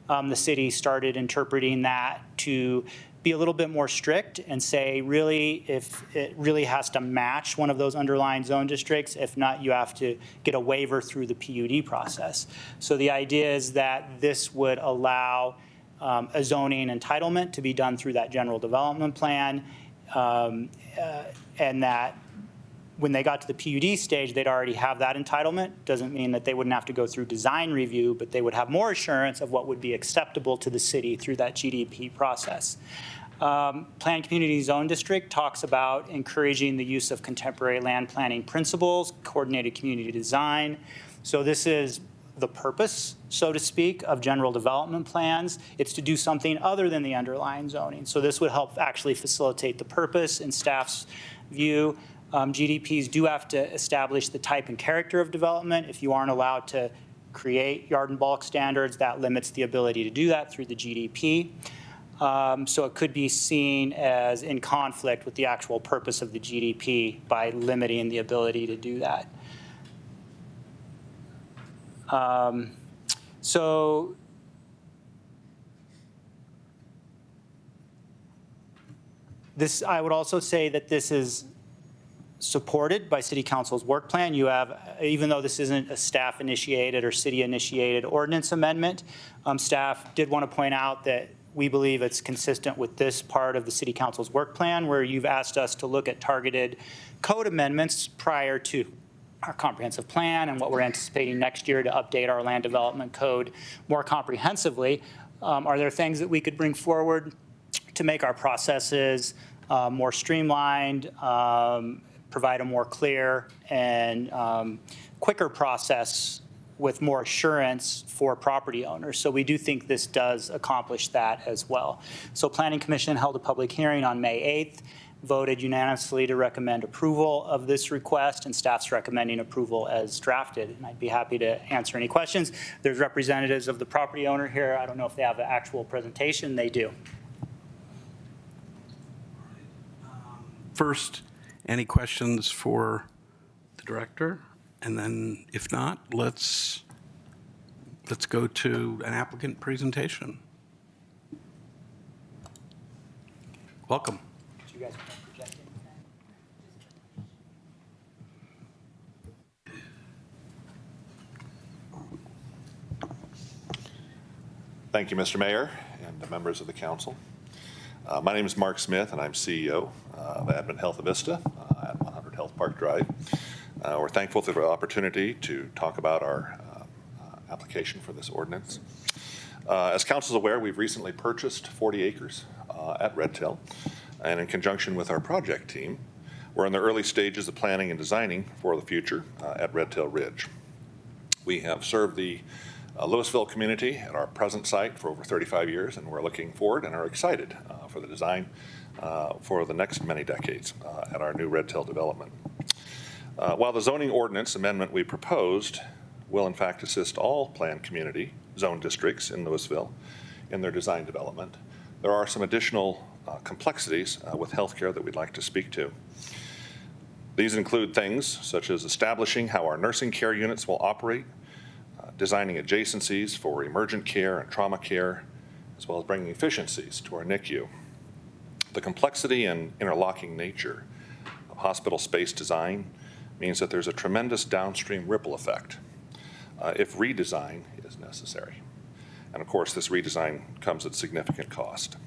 the city started interpreting that to be a little bit more strict and say, really, if it really has to match one of those underlying zone districts, if not, you have to get a waiver through the PUD process. So the idea is that this would allow a zoning entitlement to be done through that general development plan, and that when they got to the PUD stage, they'd already have that entitlement. Doesn't mean that they wouldn't have to go through design review, but they would have more assurance of what would be acceptable to the city through that GDP process. Planned Community Zone District talks about encouraging the use of contemporary land planning principles, coordinated community design. So this is the purpose, so to speak, of general development plans. It's to do something other than the underlying zoning. So this would help actually facilitate the purpose in staff's view. GDPs do have to establish the type and character of development. If you aren't allowed to create yard and bulk standards, that limits the ability to do that through the GDP. So it could be seen as in conflict with the actual purpose of the GDP by limiting the ability to do that. So this, I would also say that this is supported by City Council's work plan. You have, even though this isn't a staff-initiated or city-initiated ordinance amendment, staff did want to point out that we believe it's consistent with this part of the City Council's work plan, where you've asked us to look at targeted code amendments prior to our comprehensive plan and what we're anticipating next year to update our land development code more comprehensively. Are there things that we could bring forward to make our processes more streamlined, provide a more clear and quicker process with more assurance for property owners? So we do think this does accomplish that as well. So Planning Commission held a public hearing on May 8th, voted unanimously to recommend approval of this request, and staff's recommending approval as drafted. And I'd be happy to answer any questions. There's representatives of the property owner here. I don't know if they have an actual presentation. They do. First, any questions for the director? And then if not, let's go to an applicant presentation. Welcome. You guys are projecting. Thank you, Mr. Mayor and the members of the council. My name is Mark Smith, and I'm CEO of Advent Health Vista at 100 Health Park Drive. We're thankful for the opportunity to talk about our application for this ordinance. As council is aware, we've recently purchased 40 acres at Red Tail, and in conjunction with our project team, we're in the early stages of planning and designing for the future at Red Tail Ridge. We have served the Louisville community at our present site for over 35 years, and we're looking forward and are excited for the design for the next many decades at our new Red Tail development. While the zoning ordinance amendment we proposed will in fact assist all planned community zone districts in Louisville in their design development. There are some additional complexities with healthcare that we'd like to speak to. These include things such as establishing how our nursing care units will operate, designing adjacencies for emergent care and trauma care, as well as bringing efficiencies to our NICU. The complexity and interlocking nature of hospital space design means that there's a tremendous downstream ripple effect if redesign is necessary. And of course, this redesign comes at significant cost.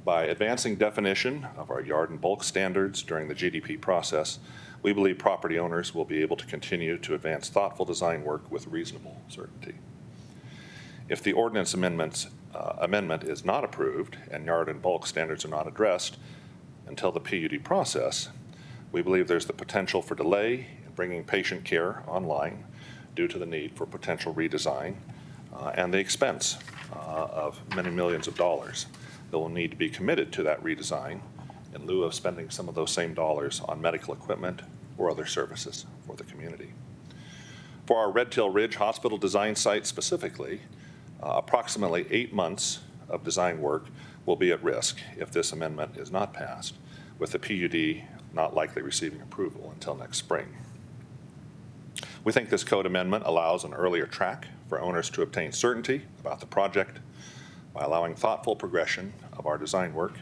By advancing definition of our yard and bulk standards during the GDP process, we believe property owners will be able to continue to advance thoughtful design work with reasonable certainty. If the ordinance amendment is not approved and yard and bulk standards are not addressed until the PUD process, we believe there's the potential for delay in bringing patient care online due to the need for potential redesign and the expense of many millions of dollars that will need to be committed to that redesign in lieu of spending some of those same dollars on medical equipment or other services for the community. For our Red Tail Ridge Hospital design site specifically, approximately 8 months of design work will be at risk if this amendment is not passed, with the PUD not likely receiving approval until next spring. We think this code amendment allows an earlier track for owners to obtain certainty about the project by allowing thoughtful progression of our design work,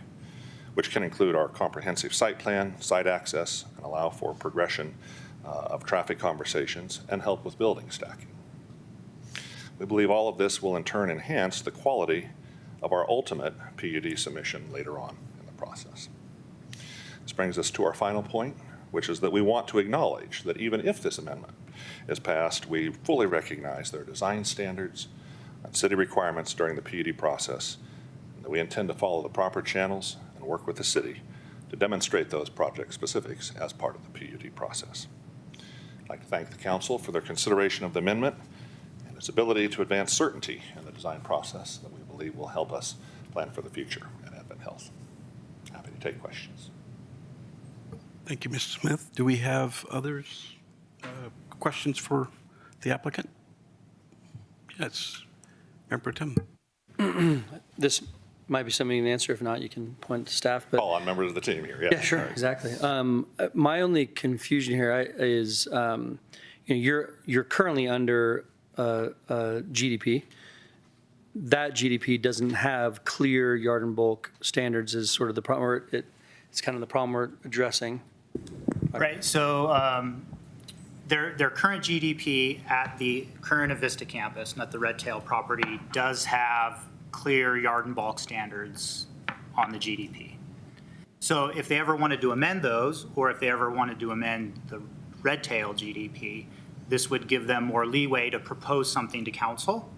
which can include our comprehensive site plan, site access, and allow for progression of traffic conversations and help with building stacking. We believe all of this will in turn enhance the quality of our ultimate PUD submission later on in the process. This brings us to our final point, which is that we want to acknowledge that even if this amendment is passed, we fully recognize their design standards and city requirements during the PUD process, and that we intend to follow the proper channels and work with the city to demonstrate those project specifics as part of the PUD process. I'd like to thank the council for their consideration of the amendment and its ability to advance certainty in the design process that we believe will help us plan for the future at Advent Health. Happy to take questions. Thank you, Mr. Smith. Do we have others? Questions for the applicant? Yes. Member Tim. This might be something you can answer. If not, you can point to staff. But Call on members of the team here. yeah, sure, exactly. My only confusion here is, you're currently under GDP. That GDP doesn't have clear yard and bulk standards. Is sort of the problem. It's kind of the problem we're addressing. Right. So their current GDP at the current Avista campus, not the Red Tail property, does have clear yard and bulk standards on the GDP. So if they ever wanted to amend those, or if they ever wanted to amend the Red Tail GDP, this would give them more leeway to propose something to council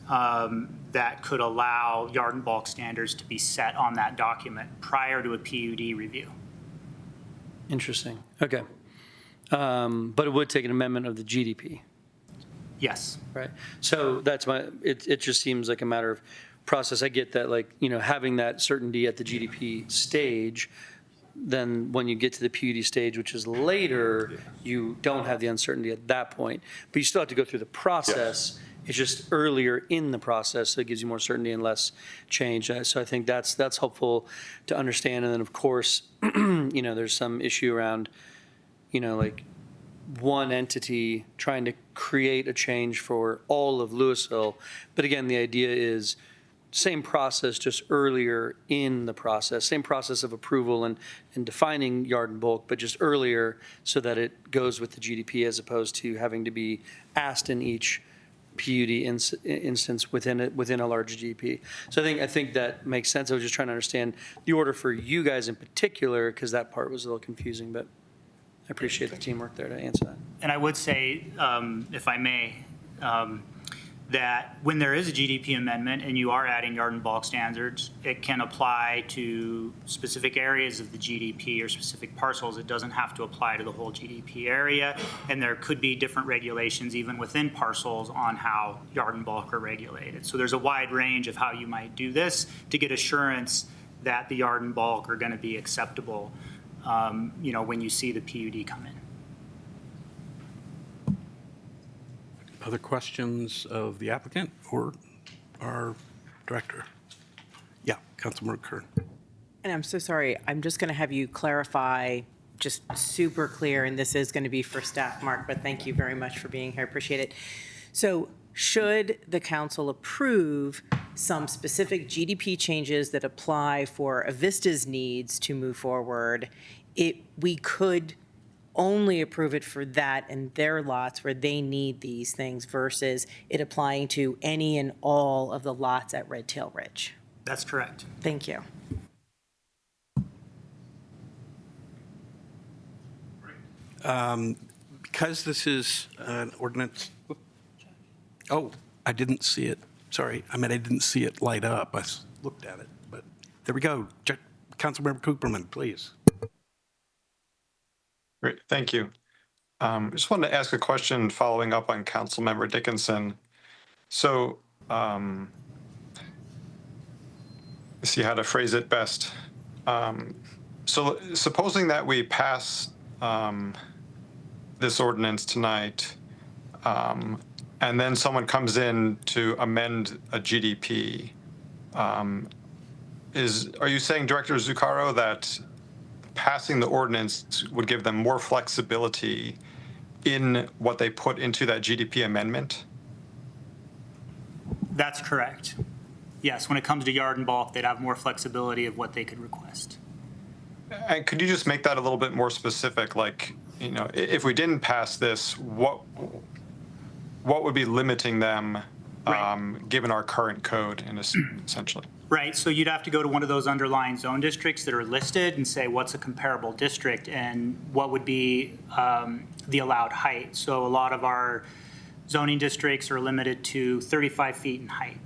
that could allow yard and bulk standards to be set on that document prior to a PUD review. Interesting. Okay. But it would take an amendment of the GDP. Yes. Right. So that's it just seems like a matter of process. I get that, having that certainty at the GDP stage, then when you get to the PUD stage, which is later, you don't have the uncertainty at that point. But you still have to go through the process. Yes. It's just earlier in the process, so it gives you more certainty and less change. So I think that's helpful to understand. And then, of course, there's some issue around, one entity trying to create a change for all of Louisville. But again, the idea is same process, just earlier in the process, same process of approval and defining yard and bulk, but just earlier so that it goes with the GDP as opposed to having to be asked in each PUD instance within a large GDP. So I think that makes sense. I was just trying to understand the order for you guys in particular, because that part was a little confusing, but I appreciate the teamwork there to answer that. And I would say, if I may, that when there is a GDP amendment and you are adding yard and bulk standards, it can apply to specific areas of the GDP or specific parcels. It doesn't have to apply to the whole GDP area. And there could be different regulations even within parcels on how yard and bulk are regulated. So there's a wide range of how you might do this to get assurance that the yard and bulk are going to be acceptable, when you see the PUD come in. Other questions of the applicant or our director? Yeah, Councilmember Kern. And I'm so sorry, I'm just going to have you clarify, just super clear, and this is going to be for staff, Mark, but thank you very much for being here, appreciate it. So should the council approve some specific GDP changes that apply for Avista's needs to move forward, we could only approve it for that and their lots where they need these things versus it applying to any and all of the lots at Red Tail Ridge? That's correct. Thank you. Because this is an ordinance, oh, I didn't see it. Sorry, I didn't see it light up. I looked at it, but there we go. Councilmember Cooperman, please. Great, thank you. I just wanted to ask a question following up on Councilmember Dickinson. So, let's see how to phrase it best. So supposing that we pass this ordinance tonight, and then someone comes in to amend a GDP, are you saying, Director Zuccaro, that passing the ordinance would give them more flexibility in what they put into that GDP amendment? That's correct. Yes, when it comes to yard and bulk, they'd have more flexibility of what they could request. And could you just make that a little bit more specific? Like, if we didn't pass this, what would be limiting them, given our current code, essentially? Right, so you'd have to go to one of those underlying zone districts that are listed and say what's a comparable district and what would be the allowed height. So a lot of our zoning districts are limited to 35 feet in height.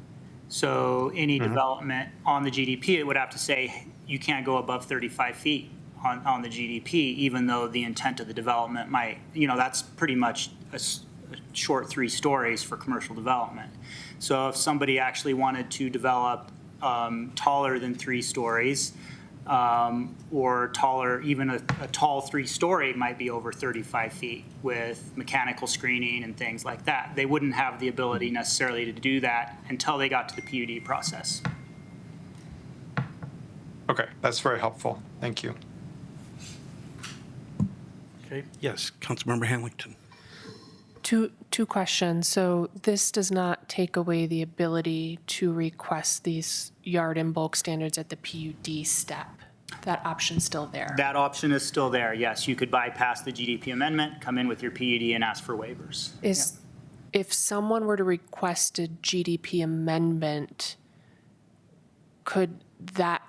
So any development on the GDP, it would have to say you can't go above 35 feet on the GDP, even though the intent of the development might, that's pretty much a short 3 stories for commercial development. So if somebody actually wanted to develop taller than 3 stories, or taller, even a tall 3-story might be over 35 feet with mechanical screening and things like that. They wouldn't have the ability necessarily to do that until they got to the PUD process. Okay, that's very helpful. Thank you. Okay, yes, Councilmember Hamilton. Two questions. So this does not take away the ability to request these yard and bulk standards at the PUD step. That option's still there. That option is still there, yes. You could bypass the GDP amendment, come in with your PUD and ask for waivers. If someone were to request a GDP amendment, could that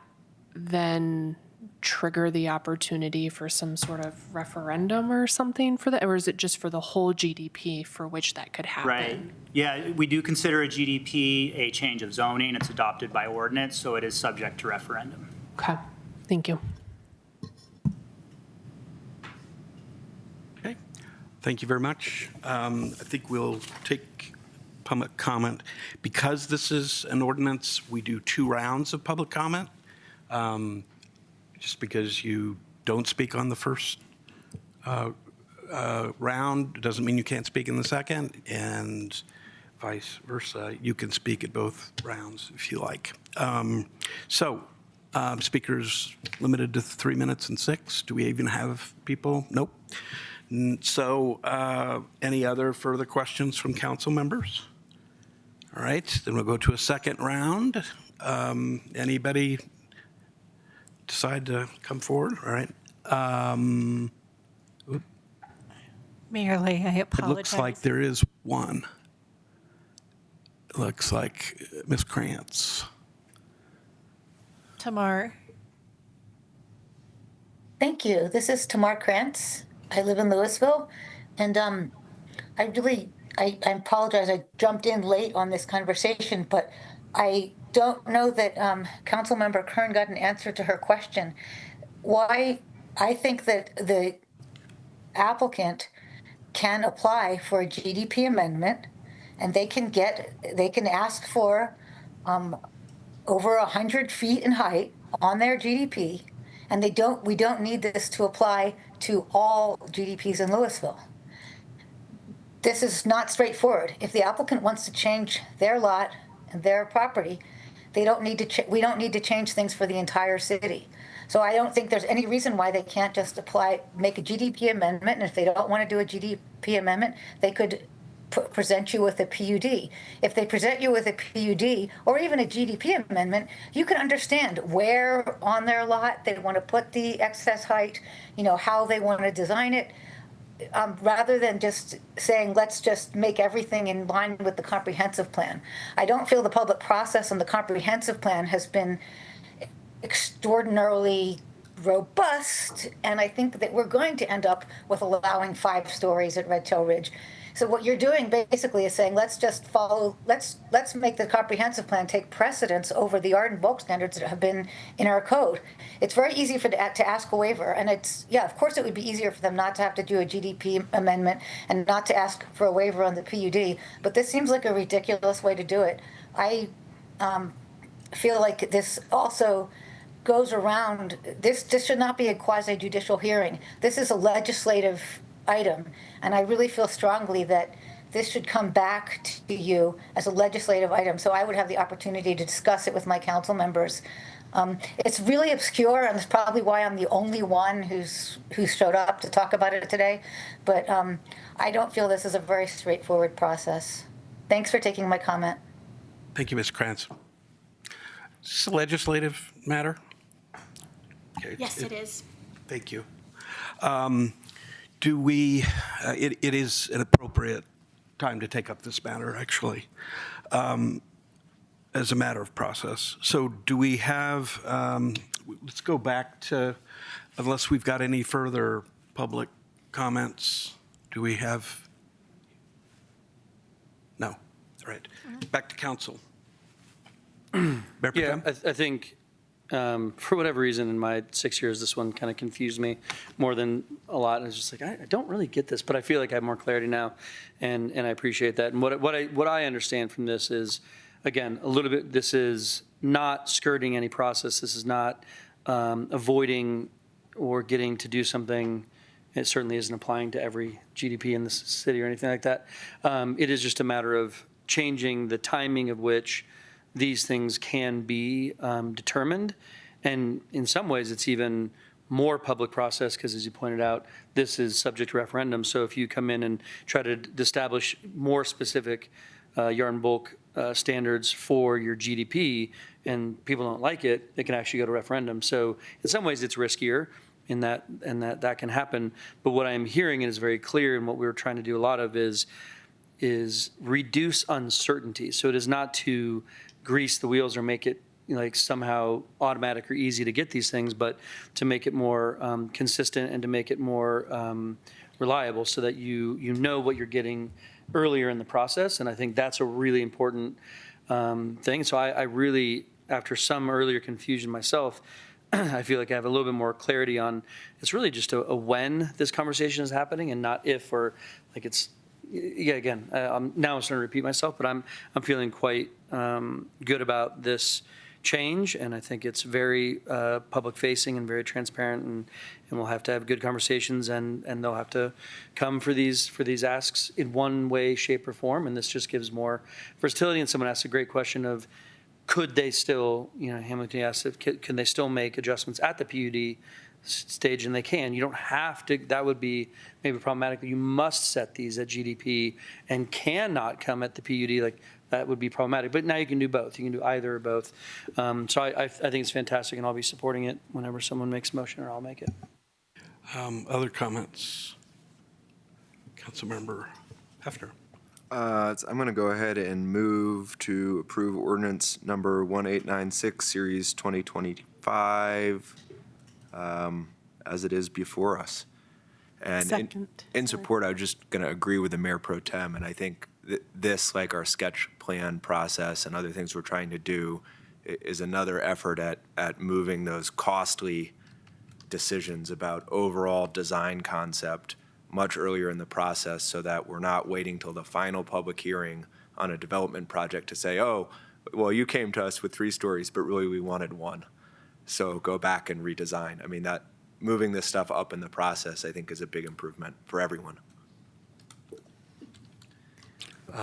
then trigger the opportunity for some sort of referendum or something for that? Or is it just for the whole GDP for which that could happen? Right. Yeah, we do consider a GDP a change of zoning. It's adopted by ordinance, so it is subject to referendum. Okay, thank you. Okay, thank you very much. I think we'll take public comment. Because this is an ordinance, we do 2 rounds of public comment. Just because you don't speak on the first round doesn't mean you can't speak in the second, and vice versa. You can speak at both rounds if you like. Speakers limited to 3 minutes and 6. Do we even have people? Nope. So any other further questions from council members? All right, then we'll go to a second round. Anybody decide to come forward? All right. Mayor Lee, I apologize. It looks like there is one. It looks like Ms. Krantz. Tamar. Thank you. This is Tamar Krantz. I live in Louisville, and I apologize. I jumped in late on this conversation, but I don't know that Councilmember Kern got an answer to her question. Why I think that the applicant can apply for a GDP amendment, and they can ask for over 100 feet in height on their GDP, and we don't need this to apply to all GDPs in Louisville. this is not straightforward. If the applicant wants to change their lot and their property, they don't need to, we don't need to change things for the entire city. So I don't think there's any reason why they can't just make a GDP amendment, and if they don't want to do a GDP amendment, they could present you with a PUD. If they present you with a PUD or even a GDP amendment, you can understand where on their lot they want to put the excess height, how they want to design it, rather than just saying, let's just make everything in line with the comprehensive plan. I don't feel the public process on the comprehensive plan has been extraordinarily robust, and I think that we're going to end up with allowing 5 stories at Red Tail Ridge. So what you're doing basically is saying, let's make the comprehensive plan take precedence over the art and bulk standards that have been in our code. It's very easy to ask a waiver, and of course it would be easier for them not to have to do a GDP amendment and not to ask for a waiver on the PUD, but this seems like a ridiculous way to do it. I feel like this also goes around, this should not be a quasi-judicial hearing. This is a legislative item, and I really feel strongly that this should come back to you as a legislative item, so I would have the opportunity to discuss it with my council members. It's really obscure, and that's probably why I'm the only one who's showed up to talk about it today, but I don't feel this is a very straightforward process. Thanks for taking my comment. Thank you, Ms. Krantz. Is this a legislative matter? Okay. Yes, it is. Thank you. Do we, it is an appropriate time to take up this matter, actually, as a matter of process. So do we have, let's go back to, unless we've got any further public comments, do we have? No. All right. Back to council. Yeah, I think for whatever reason in my 6 years, this one kind of confused me more than a lot. I was just like, I don't really get this, but I feel like I have more clarity now, and I appreciate that. And what I understand from this is, again, a little bit, this is not skirting any process. This is not avoiding or getting to do something. It certainly isn't applying to every GDP in the city or anything like that. It is just a matter of changing the timing of which these things can be determined. And in some ways, it's even more public process because, as you pointed out, this is subject to referendum. So if you come in and try to establish more specific yard and bulk standards for your GDP and people don't like it, it can actually go to referendum. So in some ways, it's riskier in that can happen. But what I'm hearing is very clear, and what we're trying to do a lot of is reduce uncertainty. So it is not to grease the wheels or make it like somehow automatic or easy to get these things, but to make it more consistent and to make it more reliable so that you know what you're getting earlier in the process. And I think that's a really important thing. So I really, after some earlier confusion myself, I feel like I have a little bit more clarity on, it's really just a when this conversation is happening and not if, or like it's, yeah, again, now I'm starting to repeat myself, but I'm feeling quite good about this change, and I think it's very public-facing and very transparent, and we'll have to have good conversations, and they'll have to come for these asks in one way, shape, or form, and this just gives more versatility. And someone asked a great question of, could they still, Hamilton asked, can they still make adjustments at the PUD stage? And they can. You don't have to. That would be maybe problematic. You must set these at GDP and cannot come at the PUD. Like that would be problematic. But now you can do both. You can do either or both. So I think it's fantastic, and I'll be supporting it whenever someone makes a motion, or I'll make it. Other comments? Councilmember Hefner. I'm going to go ahead and move to approve ordinance number 1896, series 2025, as it is before us. And in support, I'm just going to agree with the Mayor Pro Tem, and I think this, like our sketch plan process and other things we're trying to do, is another effort at moving those costly decisions about overall design concept much earlier in the process, so that we're not waiting till the final public hearing on a development project to say, oh, well, you came to us with 3 stories, but really we wanted 1. So go back and redesign. I mean, that moving this stuff up in the process, I think, is a big improvement for everyone.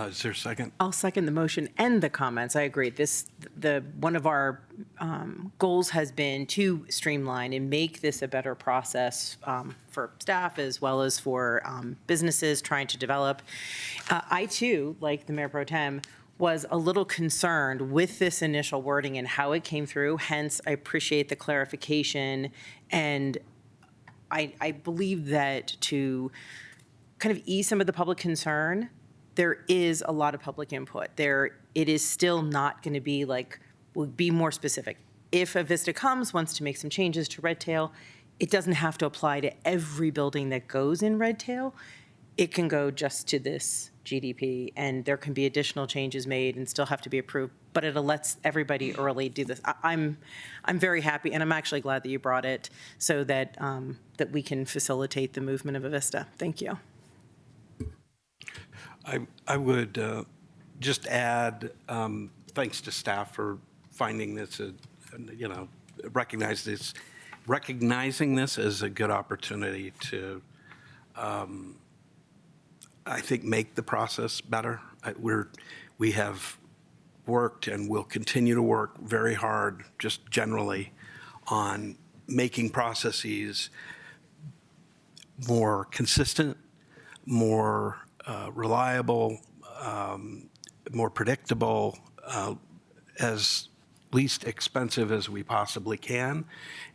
Is there a second? I'll second the motion and the comments. I agree. One of our goals has been to streamline and make this a better process for staff as well as for businesses trying to develop. I too, like the Mayor Pro Tem, was a little concerned with this initial wording and how it came through. Hence, I appreciate the clarification. And I believe that to kind of ease some of the public concern, there is a lot of public input. It is still not going to be like, we'll be more specific. If a Vista comes, wants to make some changes to Redtail, it doesn't have to apply to every building that goes in Redtail. It can go just to this GDP, and there can be additional changes made and still have to be approved, but it lets everybody early do this. I'm very happy, and I'm actually glad that you brought it so that, that we can facilitate the movement of a Vista. Thank you. I would just add, thanks to staff for finding this, recognizing this as a good opportunity to, I think, make the process better. We have worked and will continue to work very hard, just generally, on making processes more consistent, more reliable, more predictable, as least expensive as we possibly can,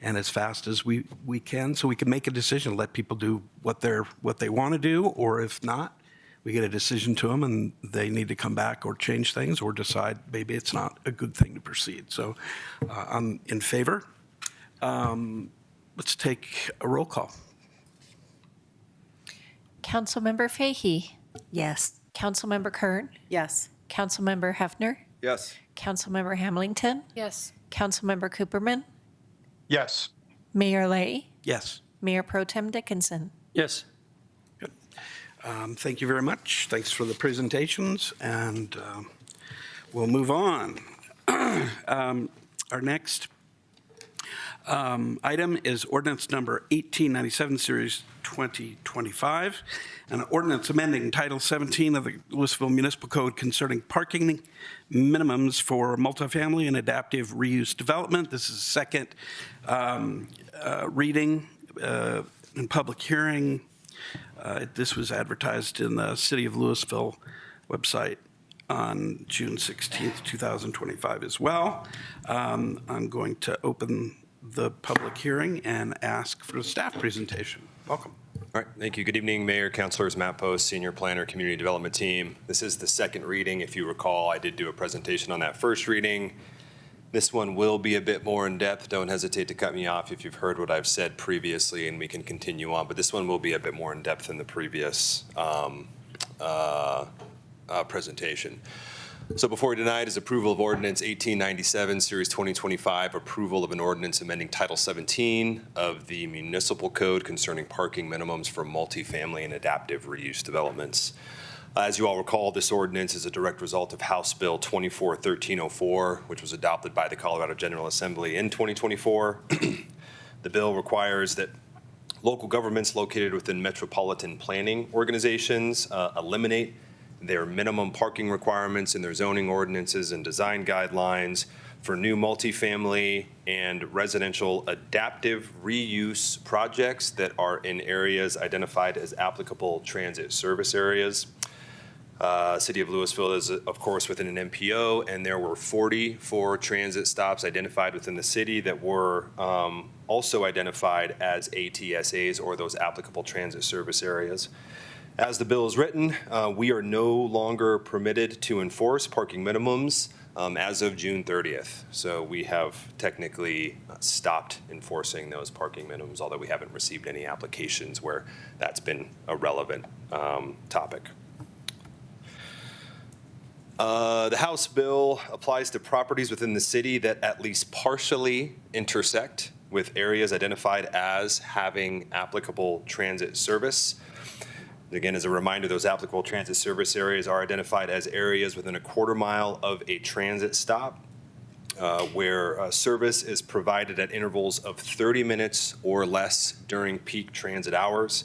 and as fast as we can, so we can make a decision, let people do what they want to do, or if not, we get a decision to them and they need to come back or change things or decide maybe it's not a good thing to proceed. So I'm in favor. Let's take a roll call. Councilmember Fahy. Yes. Councilmember Kern. Yes. Councilmember Hefner. Yes. Councilmember Hamilton. Yes. Councilmember Cooperman. Yes. Mayor Lay. Yes. Mayor Pro Tem Dickinson. Yes. Good. Thank you very much. Thanks for the presentations, and we'll move on. Our next item is ordinance number 1897, series 2025, an ordinance amending Title 17 of the Louisville Municipal Code concerning parking minimums for multifamily and adaptive reuse development. This is the second reading and public hearing. This was advertised in the City of Louisville website on June 16th, 2025 as well. I'm going to open the public hearing and ask for a staff presentation. Welcome. All right, thank you. Good evening, Mayor, Councilors, Matt Post, Senior Planner, Community Development Team. This is the second reading. If you recall, I did do a presentation on that first reading. This one will be a bit more in depth. Don't hesitate to cut me off if you've heard what I've said previously, and we can continue on. But this one will be a bit more in depth than the previous presentation. So before tonight is approval of ordinance 1897, series 2025, approval of an ordinance amending Title 17 of the Municipal Code concerning parking minimums for multifamily and adaptive reuse developments. As you all recall, this ordinance is a direct result of House Bill 24-1304, which was adopted by the Colorado General Assembly in 2024. The bill requires that local governments located within metropolitan planning organizations eliminate their minimum parking requirements in their zoning ordinances and design guidelines for new multifamily and residential adaptive reuse projects that are in areas identified as applicable transit service areas. City of Louisville is, of course, within an MPO, and there were 44 transit stops identified within the city that were also identified as ATSAs, or those applicable transit service areas. As the bill is written, we are no longer permitted to enforce parking minimums as of June 30th. So we have technically stopped enforcing those parking minimums, although we haven't received any applications where that's been a relevant topic. The House bill applies to properties within the city that at least partially intersect with areas identified as having applicable transit service. Again, as a reminder, those applicable transit service areas are identified as areas within a quarter mile of a transit stop where service is provided at intervals of 30 minutes or less during peak transit hours.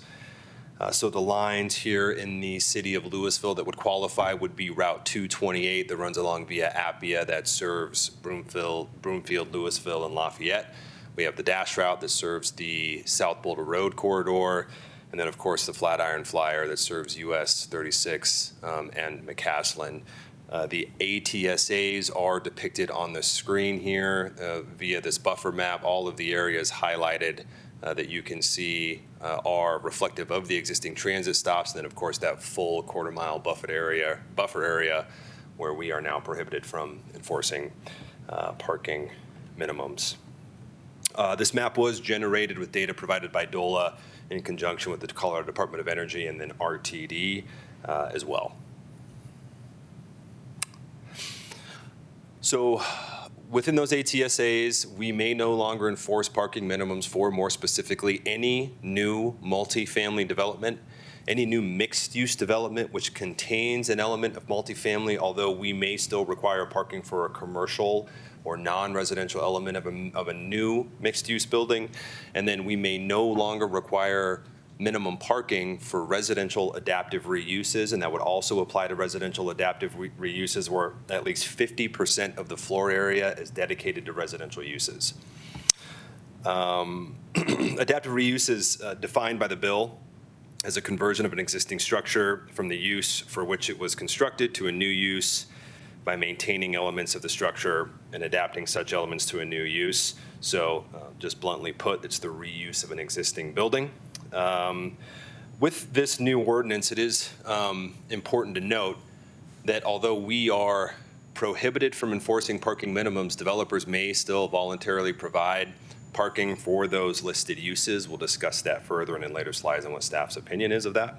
So the lines here in the city of Louisville that would qualify would be Route 228 that runs along via Appia that serves Broomfield, Louisville, and Lafayette. We have the dash route that serves the South Boulder Road corridor, and then, of course, the Flatiron Flyer that serves US 36 and McCaslin. The ATSAs are depicted on the screen here via this buffer map. All of the areas highlighted that you can see are reflective of the existing transit stops. And then, of course, that full quarter-mile buffer area where we are now prohibited from enforcing parking minimums. This map was generated with data provided by DOLA in conjunction with the Colorado Department of Energy and then RTD as well. So within those ATSAs, we may no longer enforce parking minimums for, more specifically, any new multifamily development, any new mixed-use development which contains an element of multifamily, although we may still require parking for a commercial or non-residential element of a new mixed-use building. And then we may no longer require minimum parking for residential adaptive reuses, and that would also apply to residential adaptive reuses where at least 50% of the floor area is dedicated to residential uses. Adaptive reuse is defined by the bill as a conversion of an existing structure from the use for which it was constructed to a new use by maintaining elements of the structure and adapting such elements to a new use. So just bluntly put, it's the reuse of an existing building. With this new ordinance, it is important to note that although we are prohibited from enforcing parking minimums, developers may still voluntarily provide parking for those listed uses. We'll discuss that further and in later slides on what staff's opinion is of that.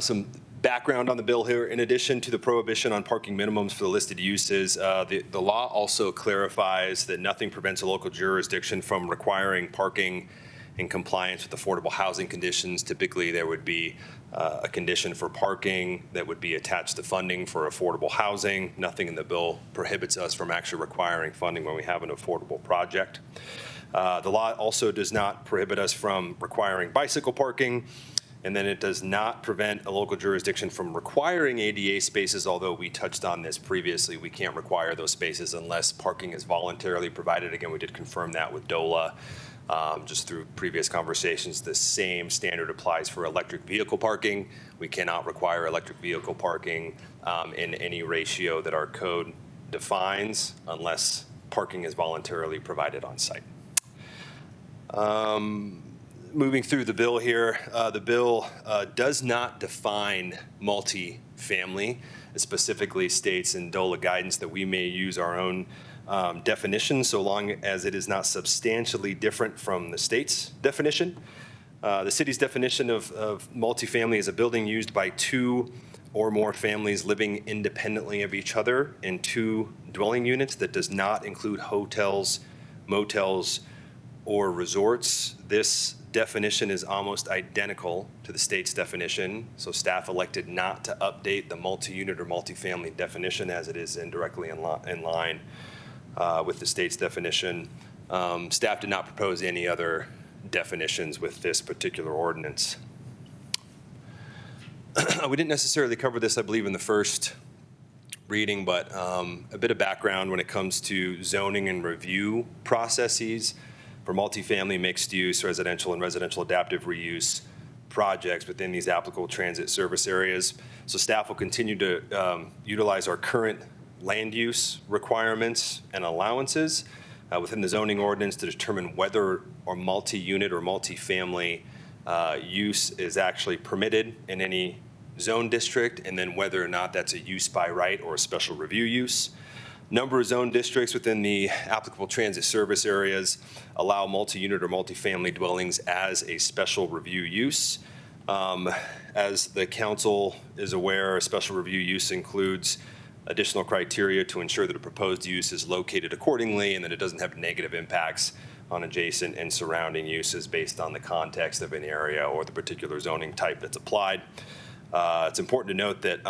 Some background on the bill here. In addition to the prohibition on parking minimums for the listed uses, the law also clarifies that nothing prevents a local jurisdiction from requiring parking in compliance with affordable housing conditions. Typically, there would be a condition for parking that would be attached to funding for affordable housing. Nothing in the bill prohibits us from actually requiring funding when we have an affordable project. The law also does not prohibit us from requiring bicycle parking, and then it does not prevent a local jurisdiction from requiring ADA spaces, although we touched on this previously. We can't require those spaces unless parking is voluntarily provided. Again, we did confirm that with DOLA. Just through previous conversations, the same standard applies for electric vehicle parking. We cannot require electric vehicle parking in any ratio that our code defines unless parking is voluntarily provided on site. Moving through the bill here, the bill does not define multifamily. It specifically states in DOLA guidance that we may use our own definition so long as it is not substantially different from the state's definition. The city's definition of multifamily is a building used by two or more families living independently of each other in two dwelling units that does not include hotels, motels, or resorts. This definition is almost identical to the state's definition, so staff elected not to update the multi-unit or multifamily definition as it is indirectly in line with the state's definition. Staff did not propose any other definitions with this particular ordinance. We didn't necessarily cover this, I believe, in the first reading, but a bit of background when it comes to zoning and review processes for multifamily, mixed-use, residential, and residential adaptive reuse projects within these applicable transit service areas. So staff will continue to utilize our current land use requirements and allowances within the zoning ordinance to determine whether or multi-unit or multifamily use is actually permitted in any zone district, and then whether or not that's a use by right or a special review use. Number of zone districts within the applicable transit service areas allow multi-unit or multifamily dwellings as a special review use. As the council is aware, a special review use includes additional criteria to ensure that a proposed use is located accordingly and that it doesn't have negative impacts on adjacent and surrounding uses based on the context of an area or the particular zoning type that's applied. It's important to note that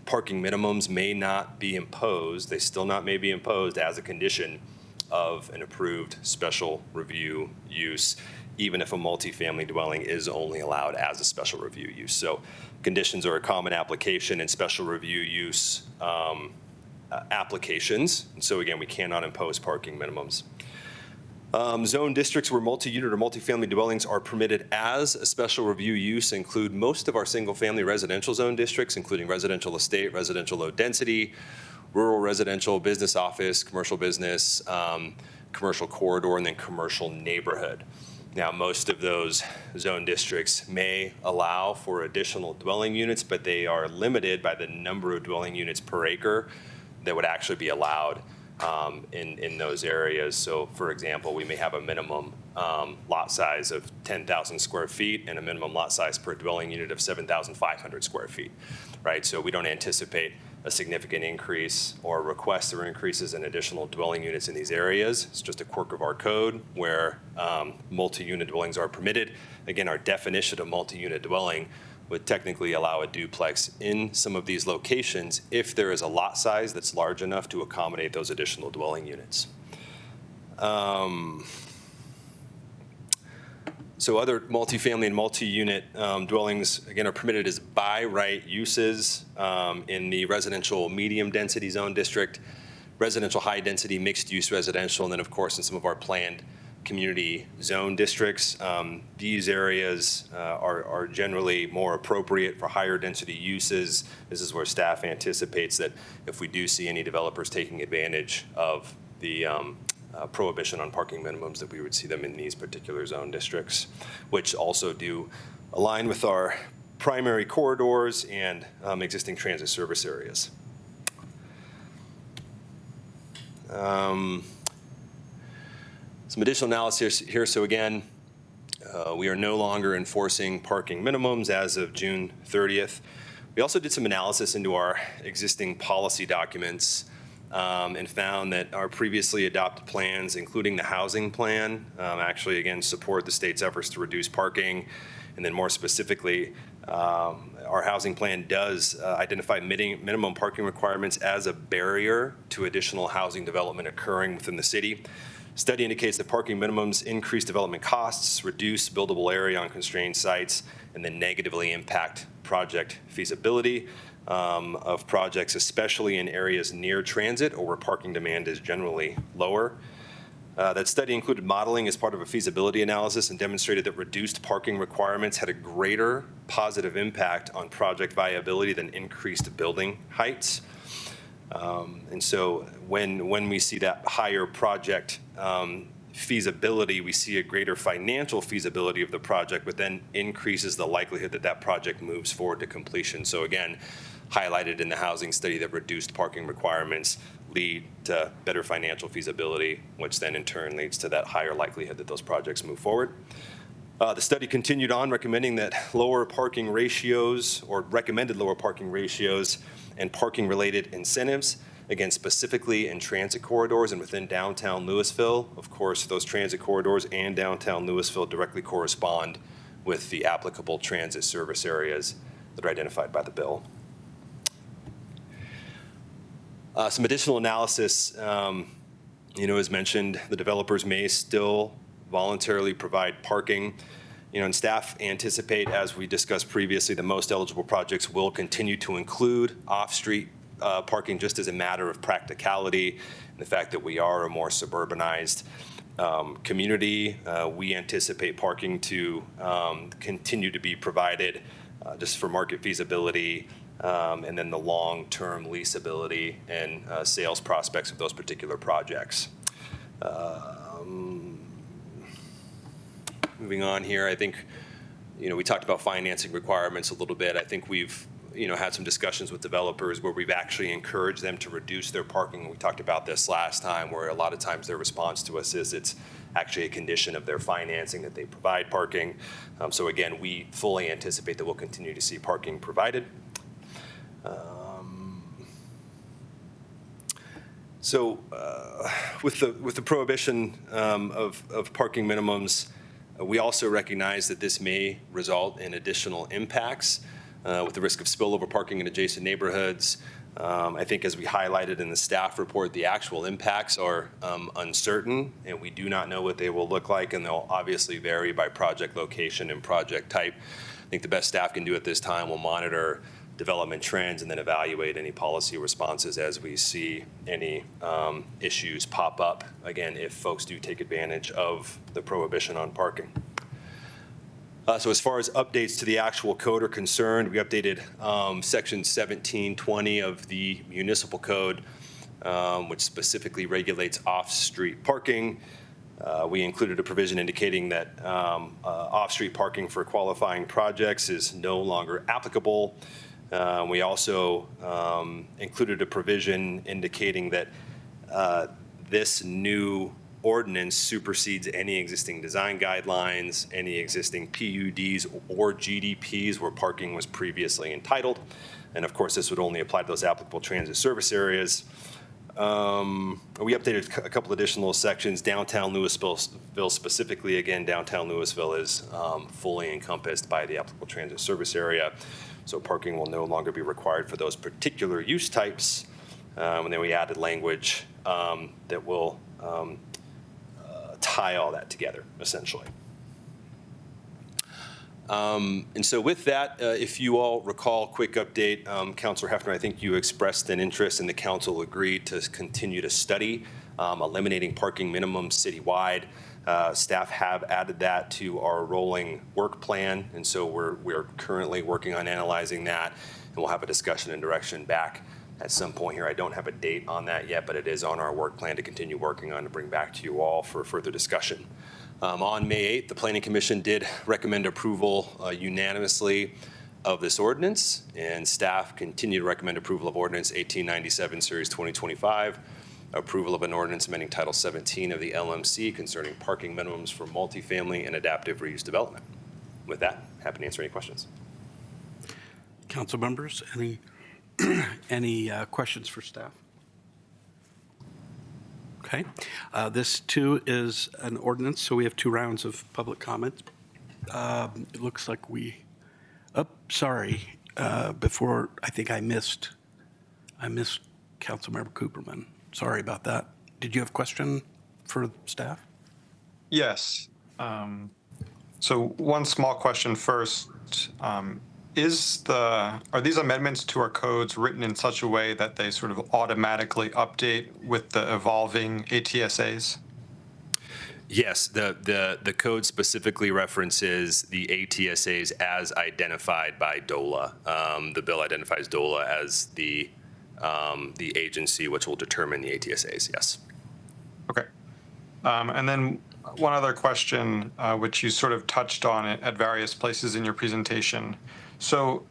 parking minimums may not be imposed, they still not may be imposed as a condition of an approved special review use, even if a multifamily dwelling is only allowed as a special review use. So conditions are a common application in special review use applications. And so again, we cannot impose parking minimums. Zone districts where multi-unit or multifamily dwellings are permitted as a special review use include most of our single-family residential zone districts, including residential estate, residential low density, rural residential, business office, commercial business, commercial corridor, and then commercial neighborhood. Now, most of those zone districts may allow for additional dwelling units, but they are limited by the number of dwelling units per acre that would actually be allowed in those areas. So for example, we may have a minimum lot size of 10,000 square feet and a minimum lot size per dwelling unit of 7,500 square feet, right? So we don't anticipate a significant increase or requests or increases in additional dwelling units in these areas. It's just a quirk of our code where multi-unit dwellings are permitted. Again, our definition of multi-unit dwelling would technically allow a duplex in some of these locations if there is a lot size that's large enough to accommodate those additional dwelling units. So other multifamily and multi-unit dwellings, again, are permitted as by right uses in the residential medium density zone district, residential high density mixed use residential, and then of course in some of our planned community zone districts. These areas are generally more appropriate for higher density uses. This is where staff anticipates that if we do see any developers taking advantage of the prohibition on parking minimums, that we would see them in these particular zone districts, which also do align with our primary corridors and existing transit service areas. Some additional analysis here. So again, we are no longer enforcing parking minimums as of June 30th. We also did some analysis into our existing policy documents and found that our previously adopted plans, including the housing plan, actually, again, support the state's efforts to reduce parking. And then more specifically, our housing plan does identify minimum parking requirements as a barrier to additional housing development occurring within the city. Study indicates that parking minimums increase development costs, reduce buildable area on constrained sites, and then negatively impact project feasibility of projects, especially in areas near transit or where parking demand is generally lower. That study included modeling as part of a feasibility analysis and demonstrated that reduced parking requirements had a greater positive impact on project viability than increased building heights. And so when we see that higher project feasibility, we see a greater financial feasibility of the project, but then increases the likelihood that that project moves forward to completion. So again, highlighted in the housing study that reduced parking requirements lead to better financial feasibility, which then in turn leads to that higher likelihood that those projects move forward. The study continued on recommending that lower parking ratios or recommended lower parking ratios and parking related incentives, again, specifically in transit corridors and within downtown Louisville. Of course, those transit corridors and downtown Louisville directly correspond with the applicable transit service areas that are identified by the bill. Some additional analysis, as mentioned, the developers may still voluntarily provide parking. And staff anticipate, as we discussed previously, that most eligible projects will continue to include off-street parking just as a matter of practicality and the fact that we are a more suburbanized community. We anticipate parking to continue to be provided just for market feasibility and then the long-term leasability and sales prospects of those particular projects. Moving on here, I think, we talked about financing requirements a little bit. I think we've, had some discussions with developers where we've actually encouraged them to reduce their parking. We talked about this last time, where a lot of times their response to us is it's actually a condition of their financing that they provide parking. So again, we fully anticipate that we'll continue to see parking provided. So with the prohibition of parking minimums, we also recognize that this may result in additional impacts with the risk of spillover parking in adjacent neighborhoods, I think as we highlighted in the staff report, the actual impacts are uncertain, and we do not know what they will look like, and they'll obviously vary by project location and project type. I think the best staff can do at this time will monitor development trends and then evaluate any policy responses as we see any issues pop up, again, if folks do take advantage of the prohibition on parking. So as far as updates to the actual code are concerned, we updated section 1720 of the municipal code, which specifically regulates off-street parking. We included a provision indicating that off-street parking for qualifying projects is no longer applicable. We also included a provision indicating that this new ordinance supersedes any existing design guidelines, any existing PUDs or GDPs where parking was previously entitled. And of course, this would only apply to those applicable transit service areas. We updated a couple additional sections. Downtown Louisville specifically, again, downtown Louisville is fully encompassed by the applicable transit service area. So parking will no longer be required for those particular use types. And then we added language that will tie all that together, essentially. And so with that, if you all recall, quick update, Councilor Hefner, I think you expressed an interest and the council agreed to continue to study eliminating parking minimums citywide. Staff have added that to our rolling work plan, and so we're currently working on analyzing that, and we'll have a discussion and direction back at some point here. I don't have a date on that yet, but it is on our work plan to continue working on to bring back to you all for further discussion. On May 8th, the Planning Commission did recommend approval unanimously of this ordinance, and staff continue to recommend approval of Ordinance 1897, Series 2025, approval of an ordinance amending Title 17 of the LMC concerning parking minimums for multifamily and adaptive reuse development. With that, happy to answer any questions. Council members, any questions for staff? Okay. This too is an ordinance, so we have 2 rounds of public comment. It looks like before, I think I missed Councilmember Cooperman. Sorry about that. Did you have a question for staff? Yes. So one small question first. Are these amendments to our codes written in such a way that they sort of automatically update with the evolving ATSAs? Yes, the code specifically references the ATSAs as identified by DOLA. The bill identifies DOLA as the agency which will determine the ATSAs, yes. Okay. And then one other question, which you sort of touched on at various places in your presentation. So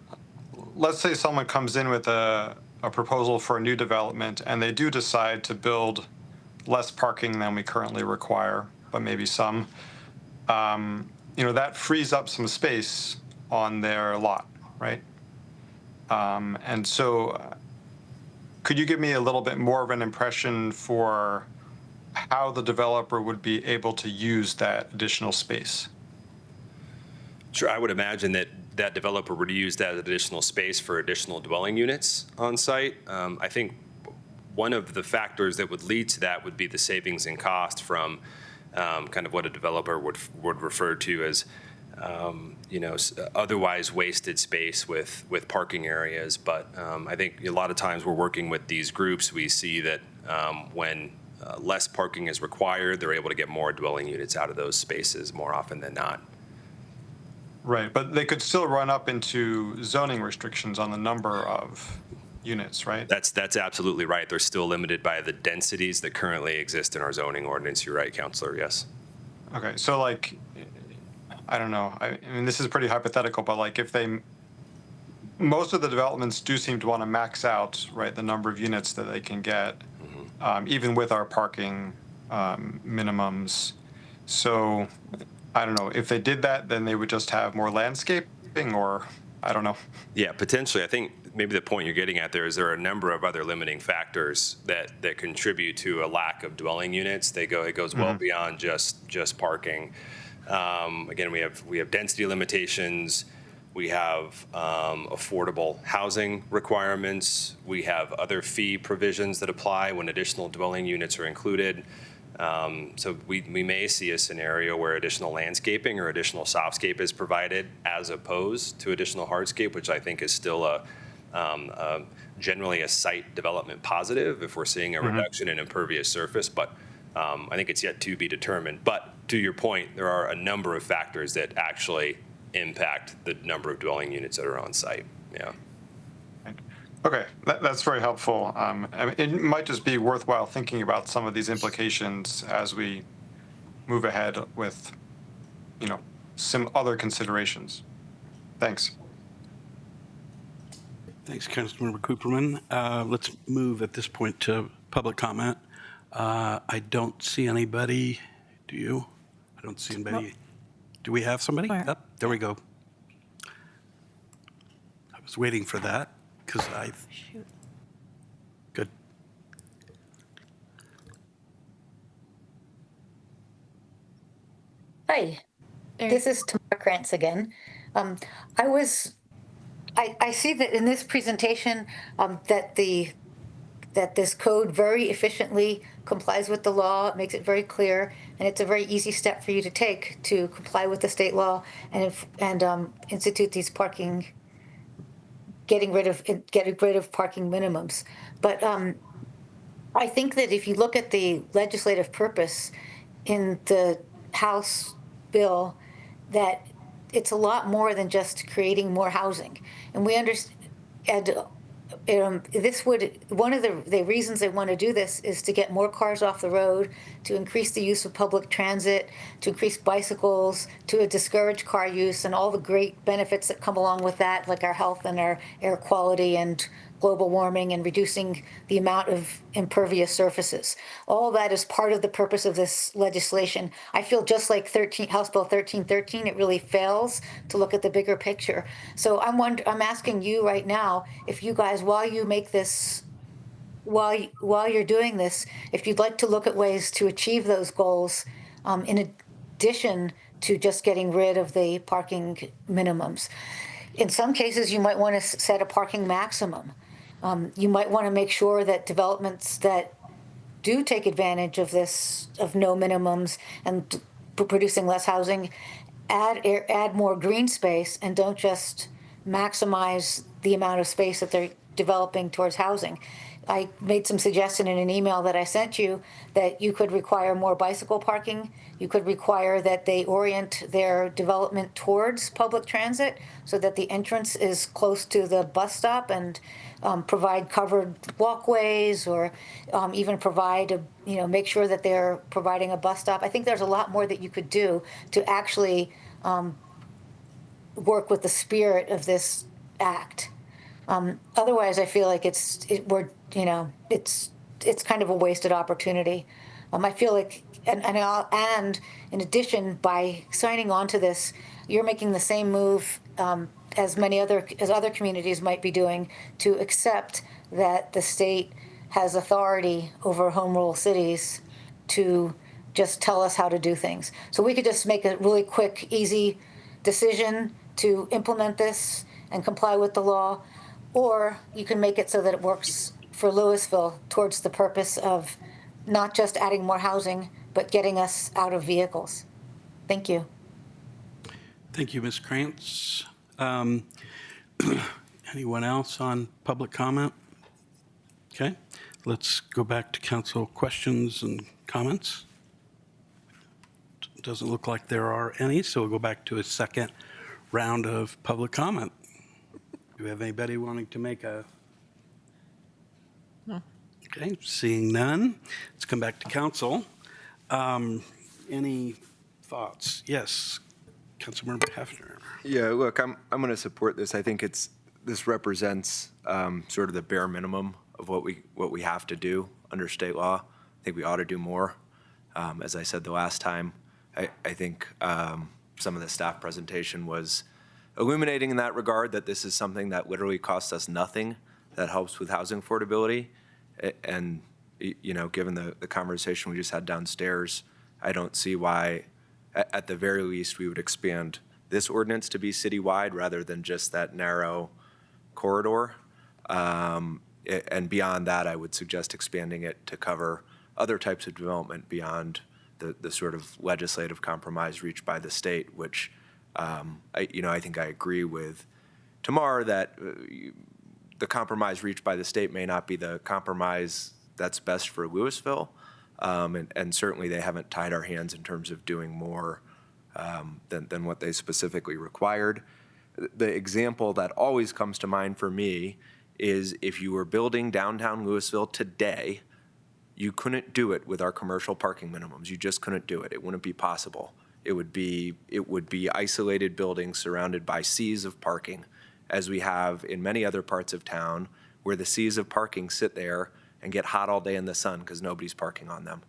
let's say someone comes in with a proposal for a new development and they do decide to build less parking than we currently require, but maybe some. That frees up some space on their lot, right? And so could you give me a little bit more of an impression for how the developer would be able to use that additional space? Sure, I would imagine that developer would use that additional space for additional dwelling units on site. I think one of the factors that would lead to that would be the savings in cost from kind of what a developer would refer to as otherwise wasted space with parking areas. But I think a lot of times we're working with these groups, we see that when less parking is required, they're able to get more dwelling units out of those spaces more often than not. Right, but they could still run up into zoning restrictions on the number of units, right? That's absolutely right. They're still limited by the densities that currently exist in our zoning ordinance. You're right, Councilor, yes. Okay, so I don't know. I mean, this is pretty hypothetical, but if most of the developments do seem to want to max out, right, the number of units that they can get, even with our parking minimums. So I don't know, if they did that, then they would just have more landscaping, or I don't know. Yeah, potentially. I think maybe the point you're getting at there is there are a number of other limiting factors that contribute to a lack of dwelling units. It goes well beyond just parking. Again, we have density limitations. We have affordable housing requirements. We have other fee provisions that apply when additional dwelling units are included. So we may see a scenario where additional landscaping or additional softscape is provided as opposed to additional hardscape, which I think is still generally a site development positive if we're seeing a reduction in impervious surface. But I think it's yet to be determined. But to your point, there are a number of factors that actually impact the number of dwelling units that are on site. Yeah. Okay, that's very helpful. I mean, it might just be worthwhile thinking about some of these implications as we move ahead with, some other considerations. Thanks. Thanks, Councilmember Cooperman. Let's move at this point to public comment. I don't see anybody. Do you? I don't see anybody. Do we have somebody? Where? There we go. I was waiting for that because Good. Hi, this is Tamara Krantz again. I see that in this presentation that this code very efficiently complies with the law. It makes it very clear, and it's a very easy step for you to take to comply with the state law and institute these getting rid of parking minimums. But I think that if you look at the legislative purpose in the House bill, that it's a lot more than just creating more housing. And we understand, one of the reasons they want to do this is to get more cars off the road, to increase the use of public transit, to increase bicycles, to discourage car use, and all the great benefits that come along with that, like our health and our air quality and global warming and reducing the amount of impervious surfaces. All that is part of the purpose of this legislation. I feel just like House Bill 1313, it really fails to look at the bigger picture. So I'm asking you right now, if you guys, while you're doing this, if you'd like to look at ways to achieve those goals, in addition to just getting rid of the parking minimums. In some cases, you might want to set a parking maximum. You might want to make sure that developments that do take advantage of this, of no minimums and producing less housing, add more green space and don't just maximize the amount of space that they're developing towards housing. I made some suggestion in an email that I sent you that you could require more bicycle parking. You could require that they orient their development towards public transit so that the entrance is close to the bus stop and provide covered walkways or even provide, make sure that they're providing a bus stop. I think there's a lot more that you could do to actually work with the spirit of this act. Otherwise, I feel like it's kind of a wasted opportunity. I feel like, and in addition, by signing on to this, you're making the same move as other communities might be doing to accept that the state has authority over home rule cities to just tell us how to do things. So we could just make a really quick, easy decision to implement this and comply with the law. Or you can make it so that it works for Louisville towards the purpose of not just adding more housing, but getting us out of vehicles. Thank you. Thank you, Ms. Krantz. Anyone else on public comment? Okay, let's go back to council questions and comments. Doesn't look like there are any, so we'll go back to a second round of public comment. Do we have anybody wanting to make a? No. Okay, seeing none, let's come back to council. Any thoughts? Yes, Councilmember Hefner. Yeah, look, I'm going to support this. I think this represents sort of the bare minimum of what we have to do under state law. I think we ought to do more. As I said the last time, I think some of the staff presentation was illuminating in that regard, that this is something that literally costs us nothing, that helps with housing affordability. And, given the conversation we just had downstairs, I don't see why, at the very least, we would expand this ordinance to be citywide rather than just that narrow corridor. And beyond that, I would suggest expanding it to cover other types of development beyond the sort of legislative compromise reached by the state, which I think I agree with Tamar that the compromise reached by the state may not be the compromise that's best for Louisville. And certainly they haven't tied our hands in terms of doing more than what they specifically required. The example that always comes to mind for me is if you were building downtown Louisville today, you couldn't do it with our commercial parking minimums. You just couldn't do it. It wouldn't be possible. It would be isolated buildings surrounded by seas of parking, as we have in many other parts of town, where the seas of parking sit there and get hot all day in the sun because nobody's parking on them.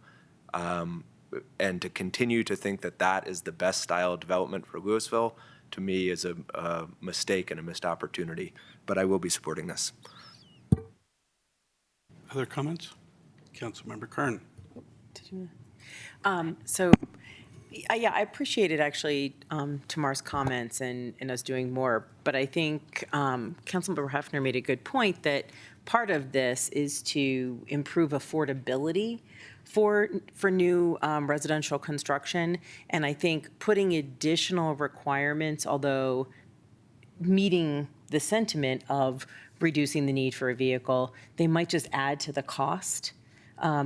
And to continue to think that that is the best style of development for Louisville, to me, is a mistake and a missed opportunity. But I will be supporting this. Other comments? Councilmember Kern. I appreciated actually Tamar's comments and us doing more, but I think Councilmember Hefner made a good point that part of this is to improve affordability for new residential construction, and I think putting additional requirements, although meeting the sentiment of reducing the need for a vehicle, they might just add to the cost.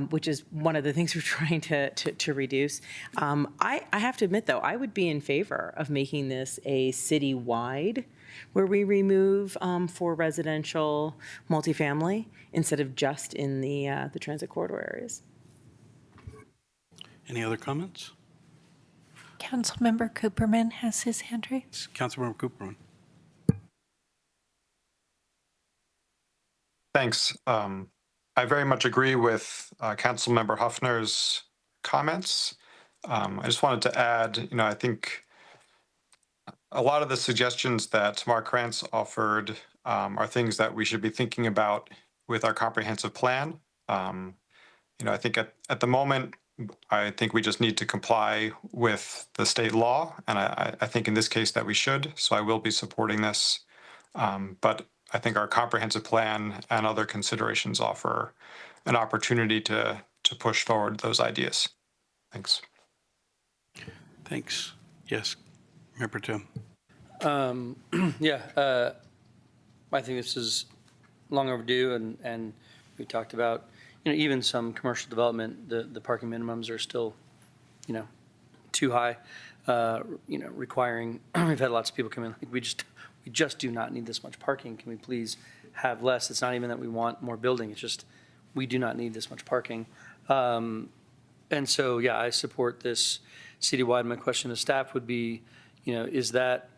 Which is one of the things we're trying to reduce. I have to admit, though, I would be in favor of making this a citywide, where we remove for residential multifamily instead of just in the transit corridor areas. Any other comments? Councilmember Cooperman has his hand raised. Councilmember Cooperman. Thanks. I very much agree with Councilmember Huffner's comments. I just wanted to add, I think a lot of the suggestions that Tamar Krantz offered are things that we should be thinking about with our comprehensive plan. I think at the moment, I think we just need to comply with the state law, and I think in this case that we should, so I will be supporting this. But I think our comprehensive plan and other considerations offer an opportunity to push forward those ideas. Thanks. Thanks. Yes, Member Tim. I think this is long overdue, and we talked about, even some commercial development, the parking minimums are still, too high, requiring, we've had lots of people come in, like, we just do not need this much parking. Can we please have less? It's not even that we want more building. It's just, we do not need this much parking. And so, I support this citywide. My question to staff would be, does that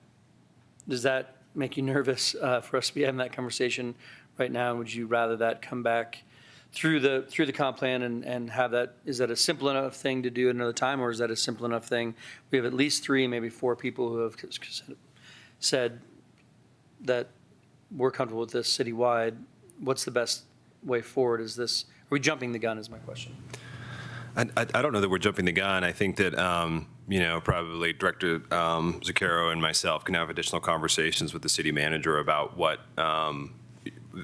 make you nervous for us to be having that conversation right now? Would you rather that come back through the comp plan and have that? Is that a simple enough thing to do at another time, or is that a simple enough thing? We have at least 3, maybe 4 people who have said that we're comfortable with this citywide. What's the best way forward? Are we jumping the gun is my question. I don't know that we're jumping the gun. I think that, probably Director Zucchero and myself can have additional conversations with the city manager about what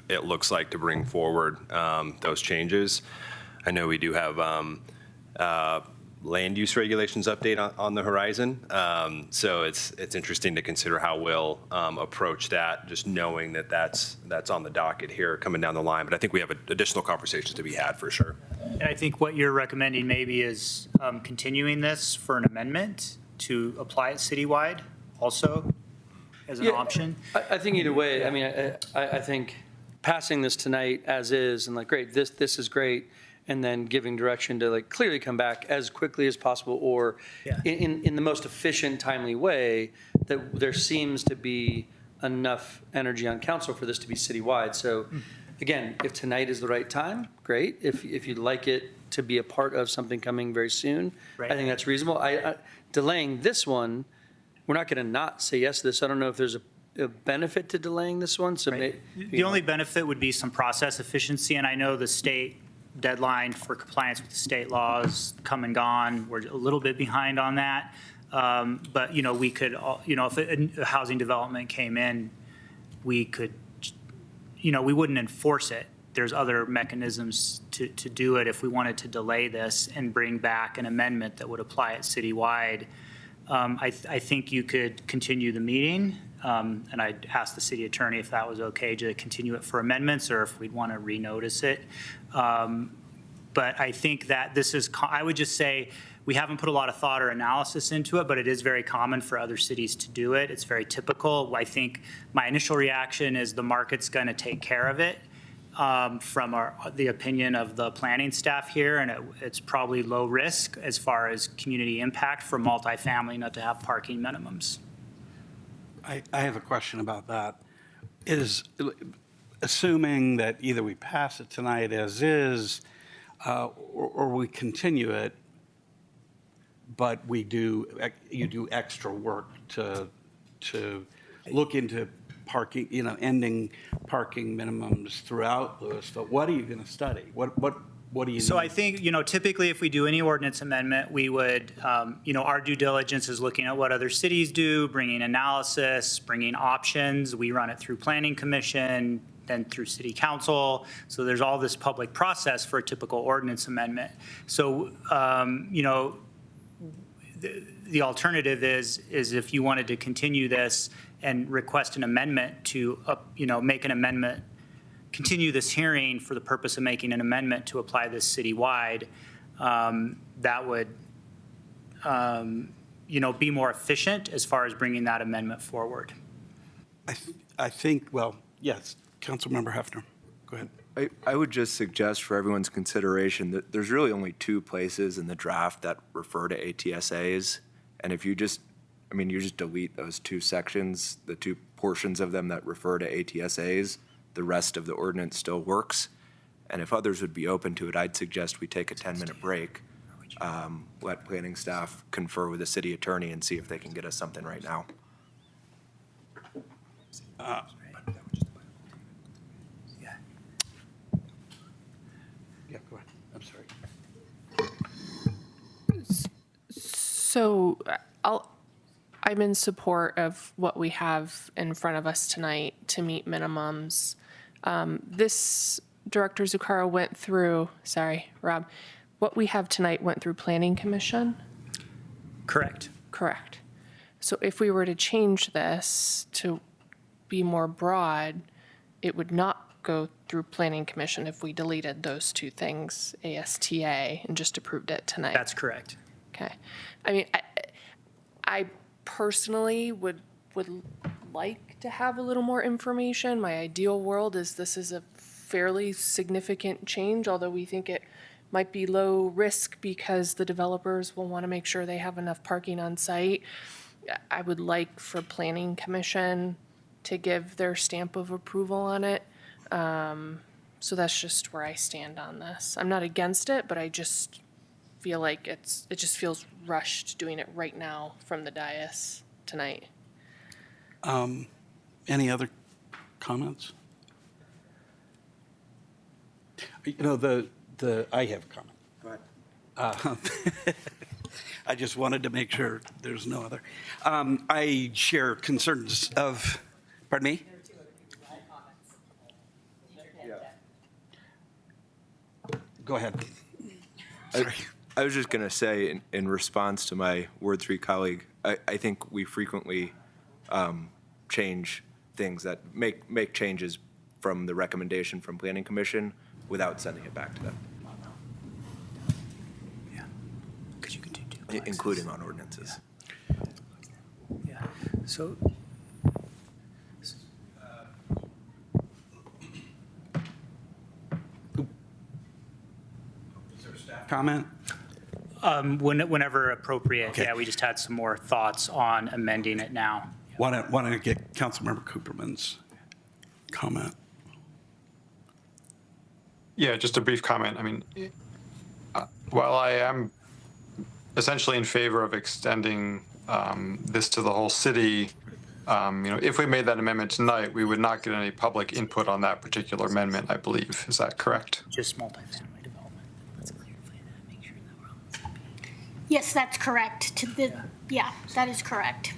it looks like to bring forward those changes. I know we do have land use regulations update on the horizon. So it's interesting to consider how we'll approach that, just knowing that that's on the docket here coming down the line. But I think we have additional conversations to be had for sure. And I think what you're recommending maybe is continuing this for an amendment to apply it citywide also as an option. I think either way, I mean, I think passing this tonight as is and great, this is great, and then giving direction to clearly come back as quickly as possible or in the most efficient, timely way, that there seems to be enough energy on council for this to be citywide. So again, if tonight is the right time, great. If you'd like it to be a part of something coming very soon, I think that's reasonable. Delaying this one, we're not going to not say yes to this. I don't know if there's a benefit to delaying this one. So the only benefit would be some process efficiency, and I know the state deadline for compliance with the state laws come and gone. We're a little bit behind on that. But, we could, if a housing development came in, we could, we wouldn't enforce it. There's other mechanisms to do it if we wanted to delay this and bring back an amendment that would apply it citywide. I think you could continue the meeting, and I'd ask the city attorney if that was okay to continue it for amendments or if we'd want to renotice it. But I think that this is, I would just say, we haven't put a lot of thought or analysis into it, but it is very common for other cities to do it. It's very typical. I think my initial reaction is the market's going to take care of it from the opinion of the planning staff here, and it's probably low risk as far as community impact for multifamily not to have parking minimums. I have a question about that. Is, assuming that either we pass it tonight as is, or we continue it, but you do extra work to look into parking, ending parking minimums throughout Louisville. What are you going to study? What do you So need? I think, typically if we do any ordinance amendment, we would, our due diligence is looking at what other cities do, bringing analysis, bringing options. We run it through Planning Commission, then through City Council. So there's all this public process for a typical ordinance amendment. So, the alternative is if you wanted to continue this and request an amendment to, make an amendment, continue this hearing for the purpose of making an amendment to apply this citywide, that would, be more efficient as far as bringing that amendment forward. I think, well, yes, Councilmember Hefner, go ahead. I would just suggest for everyone's consideration that there's really only two places in the draft that refer to ATSAs. And if you just delete those two sections, the two portions of them that refer to ATSAs, the rest of the ordinance still works. And if others would be open to it, I'd suggest we take a 10-minute break, let planning staff confer with the city attorney and see if they can get us something right now. Yeah, go ahead. I'm sorry. So I'm in support of what we have in front of us tonight to meet minimums. This, Director Zuccaro went through, Rob, what we have tonight went through Planning Commission? Correct. Correct. So if we were to change this to be more broad, it would not go through Planning Commission if we deleted those two things, ASTA, and just approved it tonight. That's correct. Okay. I mean, I personally would like to have a little more information. My ideal world is this is a fairly significant change, although we think it might be low risk because the developers will want to make sure they have enough parking on site. I would like for Planning Commission to give their stamp of approval on it. So that's just where I stand on this. I'm not against it, but I just feel like it just feels rushed doing it right now from the dais tonight. Any other comments? I have a comment. Go ahead. I just wanted to make sure there's no other. I share concerns of, pardon me? Go ahead. Sorry. I was just going to say, in response to my Ward 3 colleague, I think we frequently change things that make changes from the recommendation from Planning Commission without sending it back to them. Yeah. Because you can do duplexes. Including on ordinances. Yeah. So. Comment? Whenever appropriate. Okay. Yeah, we just had some more thoughts on amending it now. Why don't I get Councilmember Cooperman's comment? Yeah, just a brief comment. I mean, while I am essentially in favor of extending this to the whole city, if we made that amendment tonight, we would not get any public input on that particular amendment, I believe. Is that correct? Just multifamily development. Let's clarify that, make sure that we're all on the same page. Yes, that's correct. Yeah, that is correct.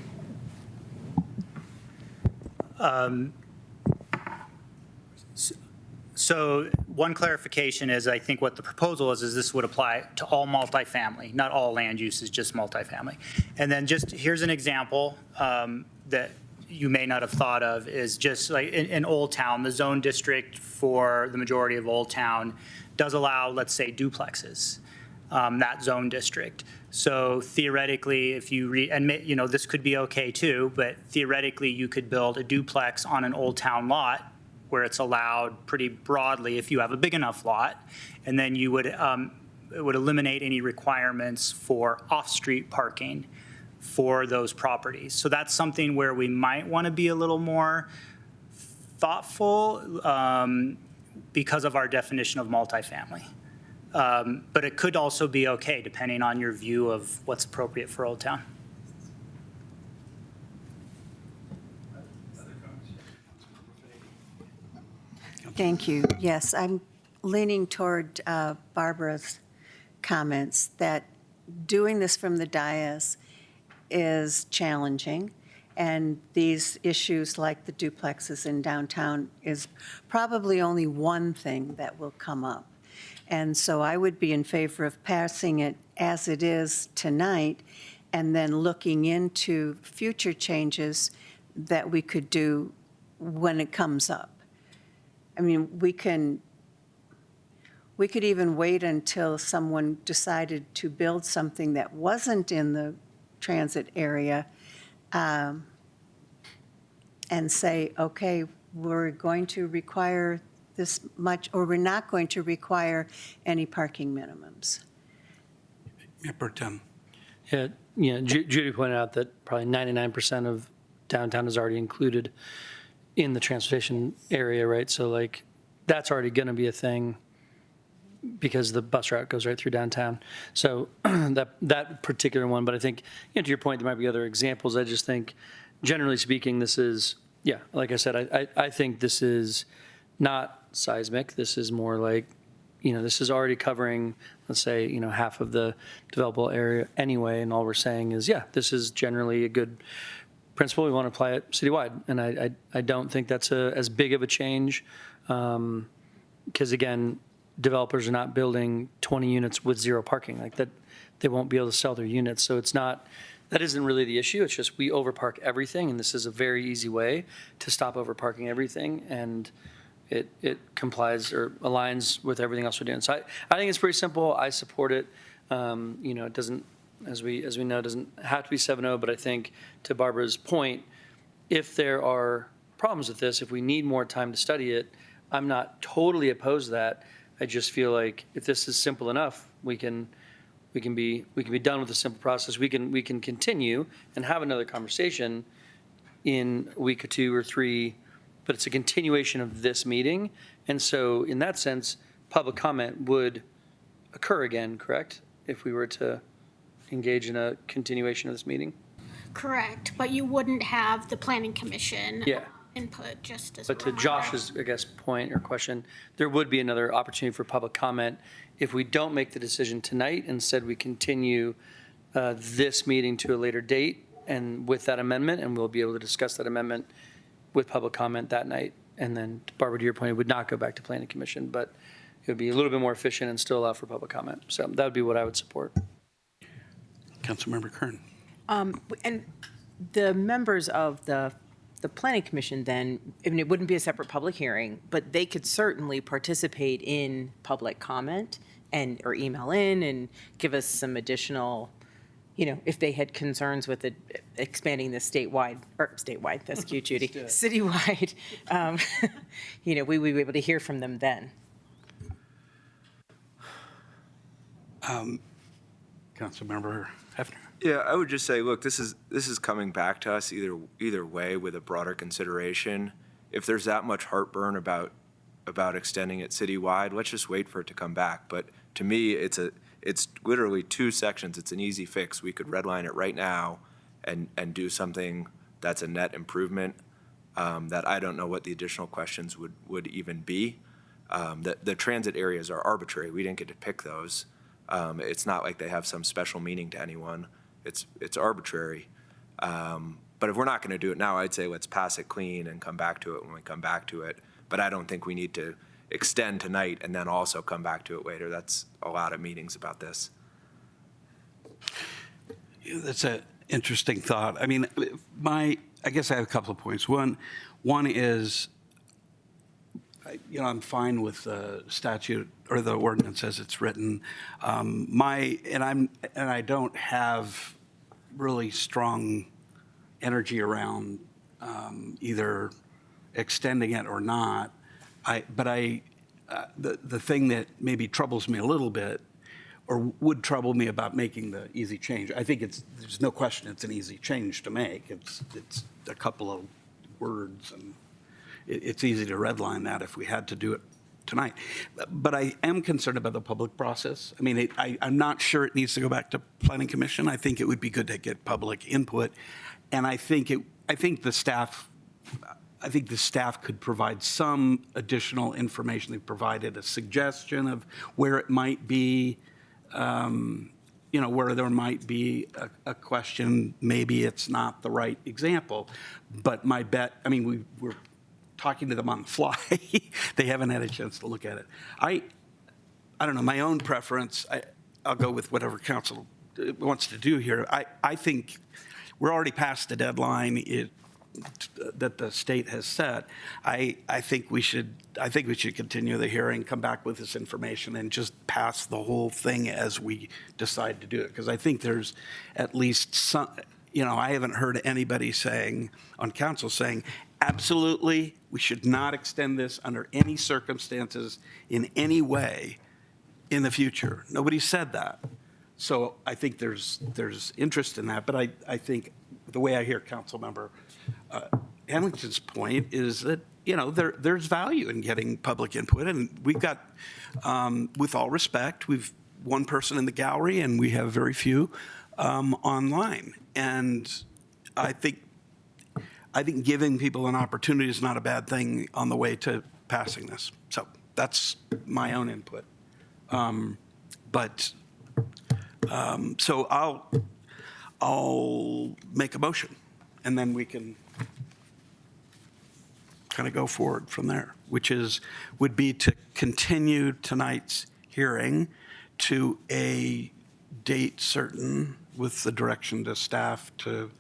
So one clarification is, I think what the proposal is this would apply to all multifamily, not all land uses, just multifamily. And then just, here's an example that you may not have thought of, is just like in Old Town, the zone district for the majority of Old Town does allow, let's say, duplexes, that zone district. So theoretically, if you this could be okay too, but theoretically you could build a duplex on an Old Town lot where it's allowed pretty broadly if you have a big enough lot, and then you would, it would eliminate any requirements for off-street parking for those properties. So that's something where we might want to be a little more thoughtful because of our definition of multifamily. But it could also be okay depending on your view of what's appropriate for Old Town. Thank you. Yes, I'm leaning toward Barbara's comments that doing this from the dais is challenging, and these issues like the duplexes in downtown is probably only one thing that will come up. And so I would be in favor of passing it as it is tonight and then looking into future changes that we could do when it comes up. I mean, we could even wait until someone decided to build something that wasn't in the transit area and say, okay, we're going to require this much, or we're not going to require any parking minimums. Mayor Pro Tem. Yeah, Judy pointed out that probably 99% of downtown is already included in the transportation area, right? So like, that's already going to be a thing because the bus route goes right through downtown. So that particular one, but I think, to your point, there might be other examples. I just think, generally speaking, this is, like I said, I think this is not seismic. This is more like, this is already covering, let's say, half of the developable area anyway, and all we're saying is, this is generally a good principle. We want to apply it citywide, and I don't think that's as big of a change, because again, developers are not building 20 units with zero parking like that. They won't be able to sell their units, so that isn't really the issue. It's just we overpark everything, and this is a very easy way to stop overparking everything, and it complies or aligns with everything else we're doing. So I think it's pretty simple. I support it. It doesn't, as we know, it doesn't have to be 7-0, but I think to Barbara's point, if there are problems with this, if we need more time to study it, I'm not totally opposed to that. I just feel like if this is simple enough, we can be done with the simple process. We can continue and have another conversation in a week or 2 or 3, but it's a continuation of this meeting. And so in that sense, public comment would occur again, correct? If we were to engage in a continuation of this meeting? Correct, but you wouldn't have the planning commission input, just as a But to reminder. Josh's, I guess, point or question, there would be another opportunity for public comment if we don't make the decision tonight. Instead, we continue this meeting to a later date and with that amendment, and we'll be able to discuss that amendment with public comment that night. And then, Barbara, to your point, it would not go back to planning commission, but it would be a little bit more efficient and still allow for public comment. So that would be what I would support. Councilmember Kern. And the members of the planning commission then, I mean, it wouldn't be a separate public hearing, but they could certainly participate in public comment or email in and give us some additional, if they had concerns with expanding the statewide, that's cute, Judy, citywide, we would be able to hear from them then. Councilmember Hefner. Yeah, I would just say, look, this is coming back to us either way with a broader consideration. If there's that much heartburn about extending it citywide, let's just wait for it to come back. But to me, it's literally 2 sections. It's an easy fix. We could redline it right now and do something that's a net improvement that I don't know what the additional questions would even be. The transit areas are arbitrary. We didn't get to pick those. It's not like they have some special meaning to anyone. it's arbitrary. But if we're not going to do it now, I'd say let's pass it clean and come back to it when we come back to it. But I don't think we need to extend tonight and then also come back to it later. That's a lot of meetings about this. That's an interesting thought. I mean, I guess I have a couple of points. One is, I'm fine with the statute or the ordinance as it's written. I don't have really strong energy around either extending it or not. The thing that maybe troubles me a little bit, or would trouble me about making the easy change, I think there's no question it's an easy change to make. It's a couple of words, and it's easy to redline that if we had to do it tonight. But I am concerned about the public process. I mean, I'm not sure it needs to go back to Planning Commission. I think it would be good to get public input, and I think the staff could provide some additional information. They provided a suggestion of where it might be, where there might be a question. Maybe it's not the right example, but my bet, we're talking to them on the fly. They haven't had a chance to look at it. I don't know, my own preference, I'll go with whatever council wants to do here. I think we're already past the deadline that the state has set. I think we should continue the hearing, come back with this information, and just pass the whole thing as we decide to do it. Because I think there's at least some, I haven't heard anybody on council saying, absolutely, we should not extend this under any circumstances in any way in the future. Nobody said that. So I think there's interest in that. But I think the way I hear Councilmember Hamilton's point is that, there's value in getting public input. And we've got, with all respect, we've one person in the gallery and we have very few online. And I think giving people an opportunity is not a bad thing on the way to passing this. So that's my own input. So I'll make a motion, and then we can kind of go forward from there, which would be to continue tonight's hearing to a date certain with the direction to staff to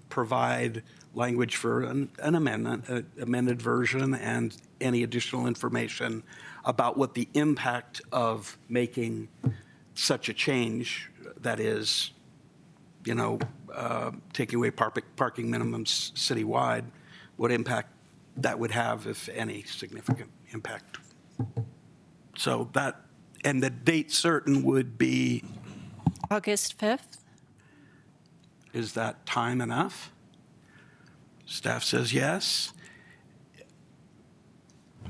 provide language for an amended version, and any additional information about what the impact of making such a change, that is, taking away parking minimums citywide, what impact that would have, if any significant impact. So that, and the date certain would be? August 5th. Is that time enough? Staff says yes.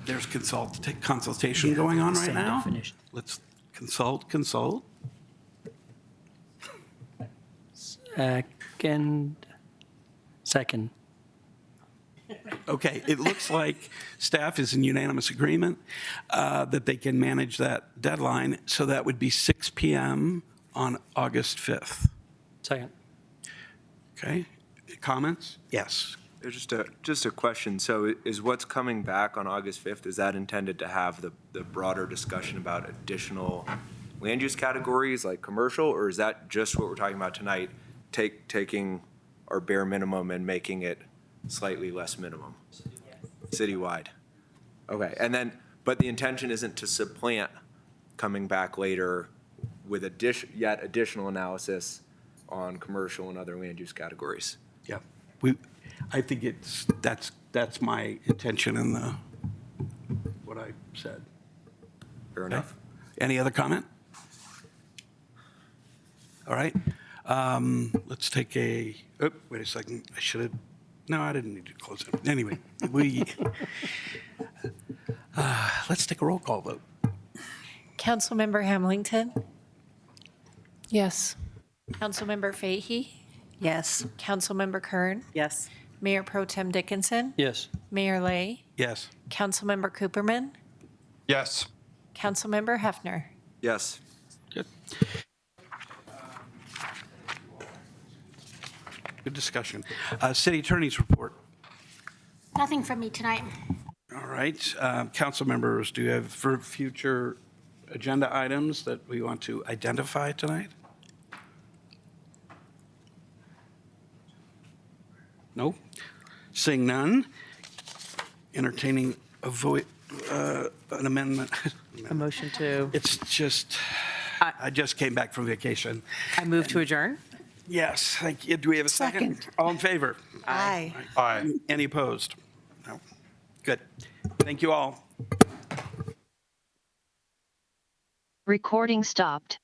There's consultation going on right now. Let's consult. Second. Okay, it looks like staff is in unanimous agreement that they can manage that deadline. So that would be 6 p.m. on August 5th. Second. Okay, comments? Yes. Just a question. So is what's coming back on August 5th, is that intended to have the broader discussion about additional land use categories like commercial, or is that just what we're talking about tonight, taking our bare minimum and making it slightly less minimum? Citywide. Okay, and then, but the intention isn't to supplant coming back later with yet additional analysis on commercial and other land use categories? Yeah, I think that's my intention in what I said. Fair enough. Any other comment? All right. Let's take wait a second. I didn't need to close it. Anyway, let's take a roll call vote. Councilmember Hamilton. Yes. Councilmember Fahey. Yes. Councilmember Kern. Yes. Mayor Pro Tem Dickinson. Yes. Mayor Lay. Yes. Councilmember Cooperman. Yes. Councilmember Hefner. Yes. Good. Good discussion. City Attorney's report. Nothing from me tonight. All right. Council members, do you have for future agenda items that we want to identify tonight? No? Seeing none, entertaining an amendment. A motion to, It's just, I just came back from vacation. I move to adjourn? Yes, thank you. Do we have a second? Second. All in favor? Aye. Aye. Any opposed? No. Good. Thank you all. Recording stopped.